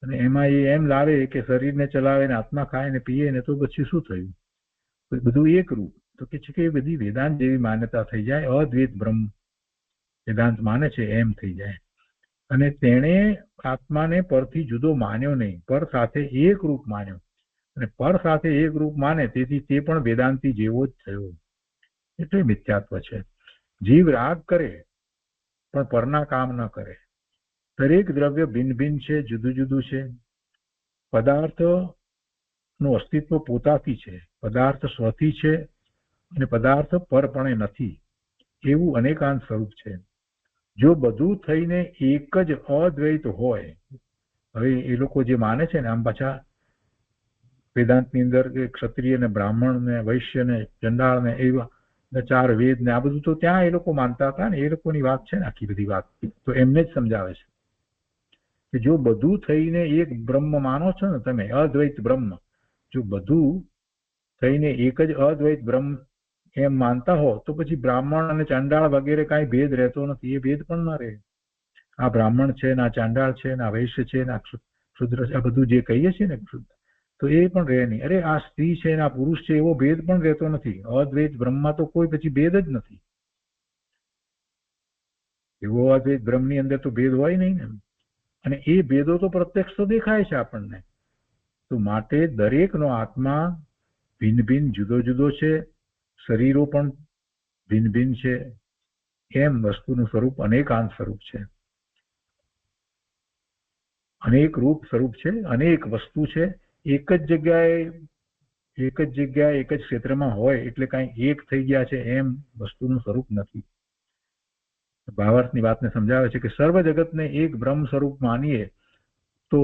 B: અને એમાં એ એમ લાવે કે શરીરને ચલાવે ને આત્મા ખાય ને પીએ ને તો પછી શું થયું? બધું એક રૂપ. તો કે છે કે એ બધી વેદાંત જેવી માન્યતા થઈ જાય. અદ્વૈત બ્રહ્મ વેદાંત માને છે એમ થઈ જાય. અને તેણે આત્માને પરથી જુદો માન્યો નહીં, પર સાથે એક રૂપ માન્યો. અને પર સાથે એક રૂપ માને તેથી તે પણ વેદાંતિ જેવો જ થયો. એટલે મિથ્યાત્વ છે. જીવ રાગ કરે પણ પરના કામ ન કરે. દરેક દ્રવ્ય ભિન્ન ભિન્ન છે, જુદું જુદું છે. પદાર્થનું અસ્તિત્વ પોતાથી છે, પદાર્થ સ્વથી છે અને પદાર્થ પરપણે નથી, એવું અનેકાંત સ્વરૂપ છે. જો બધું થઈને એક જ અદ્વૈત હોય, હવે એ લોકો જે માને છે ને, આમ પાછા વેદાંતની અંદર ક્ષત્રિય ને બ્રાહ્મણ ને વૈશ્ય ને ચંડાળ ને એવા 4 વેદ ને આ બધું તો ત્યાં એ લોકો માનતા હતા ને, એ લોકોની વાત છે ને આખી બધી વાત. તો એમને જ સમજાવે છે કે જો બધું થઈને એક બ્રહ્મ માનો છો ને તમે, અદ્વૈત બ્રહ્મ, જો બધું થઈને એક જ અદ્વૈત બ્રહ્મ એમ માનતા હો તો પછી બ્રાહ્મણ અને ચાંડાળ વગેરે કાંઈ ભેદ રહેતો નથી. એ ભેદ પણ ના રહે. આ બ્રાહ્મણ છે, ના ચાંડાળ છે, ના વૈશ્ય છે, ના શુદ્ર છે, આ બધું જે કહીએ છીએ ને તો એ પણ રહે નહીં. અરે આ સ્ત્રી છે ને આ પુરુષ છે એવો ભેદ પણ રહેતો નથી. અદ્વૈત બ્રહ્મમાં તો કોઈ પછી ભેદ જ નથી. એવો અદ્વૈત બ્રહ્મની અંદર તો ભેદ હોય નહીં ને. અને એ ભેદો તો પ્રત્યક્ષ તો દેખાય છે આપણને. તો માટે દરેકનો આત્મા ભિન્ન ભિન્ન જુદો જુદો છે, શરીરો પણ ભિન્ન ભિન્ન છે. એમ વસ્તુનું સ્વરૂપ અનેકાંત સ્વરૂપ છે, અનેક રૂપ સ્વરૂપ છે, અનેક વસ્તુ છે. એક જ જગ્યાએ એક જ ક્ષેત્રમાં હોય એટલે કાંઈ એક થઈ ગયા છે એમ વસ્તુનું સ્વરૂપ નથી. ભાવાર્થની વાતને સમજાવે છે કે સર્વ જગતને એક બ્રહ્મ સ્વરૂપ માનીએ તો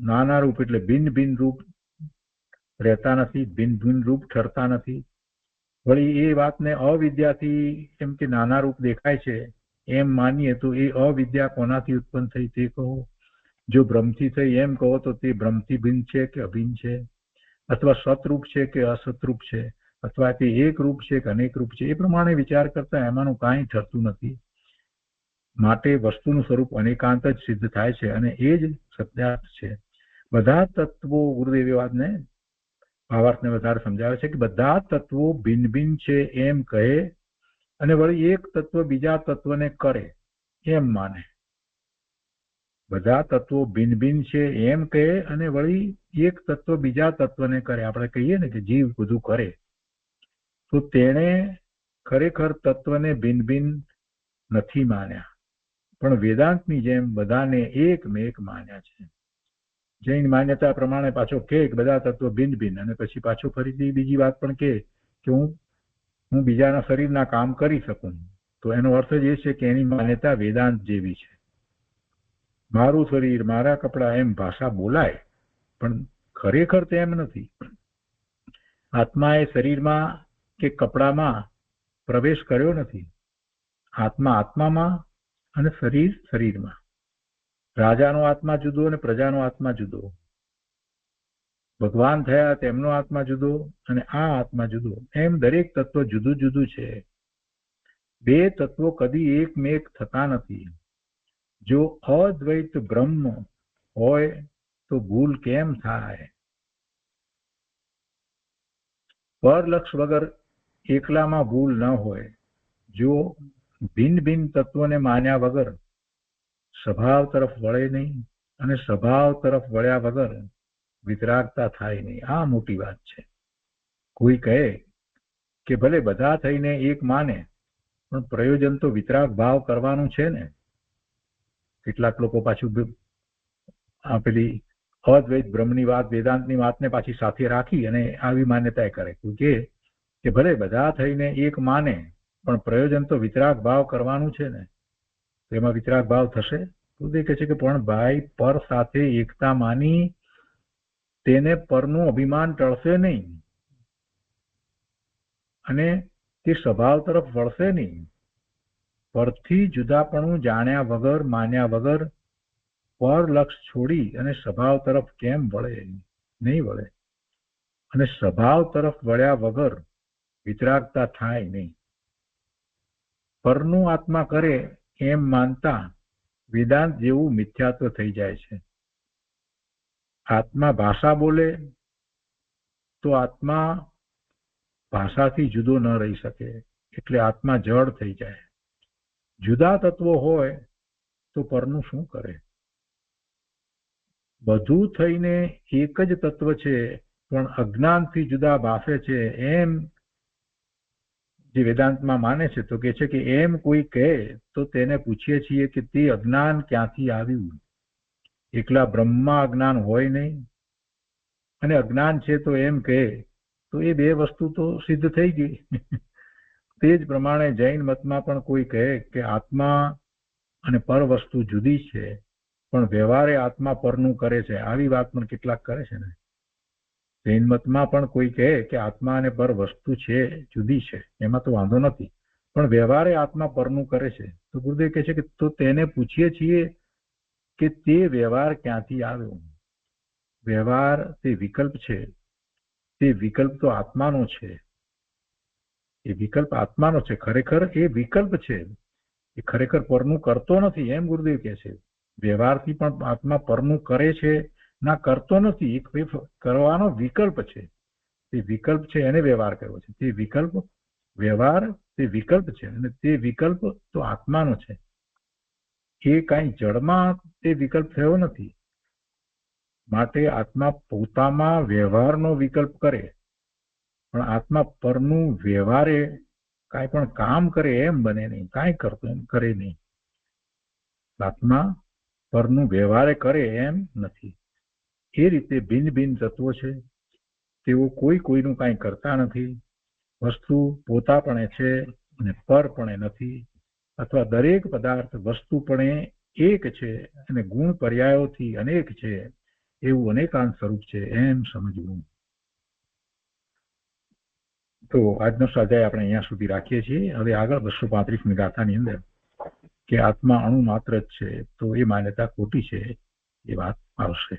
B: નાના રૂપ એટલે ભિન્ન ભિન્ન રૂપ રહેતા નથી, ભિન્ન ભિન્ન રૂપ ઠરતા નથી. વળી એ વાતને અવિદ્યાથી એમ કે નાના રૂપ દેખાય છે એમ માનીએ તો એ અવિદ્યા કોનાથી ઉત્પન્ન થઈ તે કહો. જો બ્રહ્મથી થઈ એમ કહો તો તે બ્રહ્મથી ભિન્ન છે કે અભિન્ન છે, અથવા સતરૂપ છે કે અસતરૂપ છે, અથવા તે એક રૂપ છે કે અનેક રૂપ છે. એ પ્રમાણે વિચાર કરતા એમાંનું કાંઈ ઠરતું નથી. માટે વસ્તુનું સ્વરૂપ અનેકાંત જ સિદ્ધ થાય છે અને એ જ સત્યાર્થ છે. બધા તત્વો, ગુરુદેવ વાતને ભાવાર્થને વધારે સમજાવે છે કે બધા તત્વો ભિન્ન ભિન્ન છે એમ કહે અને વળી એક તત્વ બીજા તત્વને કરે એમ માને. બધા તત્વો ભિન્ન ભિન્ન છે એમ કહે અને વળી એક તત્વ બીજા તત્વને કરે. આપણે કહીએ ને કે જીવ બધું કરે, તો તેણે ખરેખર તત્વને ભિન્ન ભિન્ન નથી માન્યા, પણ વેદાંતની જેમ બધાને એકમેક માન્યા છે. જૈન માન્યતા પ્રમાણે પાછો કે બધા તત્વો ભિન્ન ભિન્ન, અને પછી પાછો ફરીથી બીજી વાત પણ કે હું બીજાના શરીરના કામ કરી શકું. તો એનો અર્થ જ એ છે કે એની માન્યતા વેદાંત જેવી છે. મારું શરીર, મારા કપડા એમ ભાષા બોલાય, પણ ખરેખર તેમ નથી. આત્માએ શરીરમાં કે કપડામાં પ્રવેશ કર્યો નથી. આત્મા આત્મામાં અને શરીર શરીરમાં. રાજાનો આત્મા જુદો અને પ્રજાનો આત્મા જુદો. ભગવાન થયા તેમનો આત્મા જુદો અને આ આત્મા જુદો. એમ દરેક તત્વ જુદું જુદું છે. બે તત્વો કદી એકમેક થતા નથી. જો અદ્વૈત બ્રહ્મ હોય તો ભૂલ કેમ થાય? પરલક્ષ વગર એકલામાં ભૂલ ન હોય. જો ભિન્ન ભિન્ન તત્વોને માન્યા વગર સ્વભાવ તરફ વળે નહીં અને સ્વભાવ તરફ વળ્યા વગર વિતરાગતા થાય નહીં. આ મોટી વાત છે. કોઈ કહે કે ભલે બધા થઈને એક માને, પણ પ્રયોજન તો વિતરાગ ભાવ કરવાનું છે ને. કેટલાક લોકો પાછું પેલી અદ્વૈત બ્રહ્મની વાત, વેદાંતની વાતને પાછી સાથે રાખી અને આવી માન્યતા કરે કે ભલે બધા થઈને એક માને, પણ પ્રયોજન તો વિતરાગ ભાવ કરવાનું છે ને. તો એમાં વિતરાગ ભાવ થશે? ગુરુદેવ કહે છે કે પણ ભાઈ, પર સાથે એકતા માની તેને પરનું અભિમાન ટળશે નહીં અને તે સ્વભાવ તરફ વળશે નહીં. પરથી જુદાપણું જાણ્યા વગર, માન્યા વગર પર લક્ષ છોડી અને સ્વભાવ તરફ કેમ વળે? નહીં વળે. અને સ્વભાવ તરફ વળ્યા વગર વિતરાગતા થાય નહીં. પરનું આત્મા કરે એમ માનતા વેદાંત જેવું મિથ્યાત્વ થઈ જાય છે. આત્મા ભાષા બોલે તો આત્મા ભાષાથી જુદો ન રહી શકે, એટલે આત્મા જડ થઈ જાય. જુદા તત્વો હોય તો પરનું શું કરે? બધું થઈને એક જ તત્વ છે, પણ અજ્ઞાનથી જુદા ભાસે છે એમ જે વેદાંતમાં માને છે. તો કે છે કે એમ કોઈ કહે તો તેને પૂછીએ છીએ કે તે અજ્ઞાન ક્યાંથી આવ્યું? એકલા બ્રહ્મમાં અજ્ઞાન હોય નહીં, અને અજ્ઞાન છે તો એમ કહે તો એ બે વસ્તુ તો સિદ્ધ થઈ ગઈ. તે જ પ્રમાણે જૈન મતમાં પણ કોઈ કહે કે આત્મા અને પર વસ્તુ જુદી છે, પણ વ્યવહારે આત્મા પરનું કરે છે, આવી વાત પણ કેટલાક કરે છે ને. જૈન મતમાં પણ કોઈ કહે કે આત્મા અને પર વસ્તુ છે જુદી છે, એમાં તો વાંધો નથી, પણ વ્યવહારે આત્મા પરનું કરે છે. તો ગુરુદેવ કહે છે કે તો તેને પૂછીએ છીએ કે તે વ્યવહાર ક્યાંથી આવ્યો? વ્યવહાર તે વિકલ્પ છે, તે વિકલ્પ તો આત્માનો છે. એ વિકલ્પ આત્માનો છે. ખરેખર એ વિકલ્પ છે, એ ખરેખર પરનું કરતો નથી, એમ ગુરુદેવ કહે છે. વ્યવહારથી પણ આત્મા પરનું કરે છે ના કરતો નથી, એક કરવાનો વિકલ્પ છે. તે વિકલ્પ છે એને વ્યવહાર કર્યો છે. તે વિકલ્પ વ્યવહાર તે વિકલ્પ છે, અને તે વિકલ્પ તો આત્માનો છે. એ કાંઈ જડમાં તે વિકલ્પ થયો નથી. માટે આત્મા પોતામાં વ્યવહારનો વિકલ્પ કરે, પણ આત્મા પરનું વ્યવહારે કાંઈ પણ કામ કરે એમ બને નહીં, કાંઈ કરતો એમ કરે નહીં. આત્મા પરનું વ્યવહારે કરે એમ નથી. એ રીતે ભિન્ન ભિન્ન તત્વો છે, તેઓ કોઈ કોઈનું કાંઈ કરતા નથી. વસ્તુ પોતાપણે છે અને પરપણે નથી, અથવા દરેક પદાર્થ વસ્તુપણે એક છે અને ગુણ પર્યાયોથી અનેક છે, એવું અનેકાંત સ્વરૂપ છે એમ સમજવું. તો આજનો સ્વાધ્યાય આપણે અહીંયા સુધી રાખીએ છીએ. હવે આગળ 235મી ગાથાની અંદર કે આત્મા અણુ માત્ર જ છે, તો એ માન્યતા ખોટી છે એ વાત આવશે.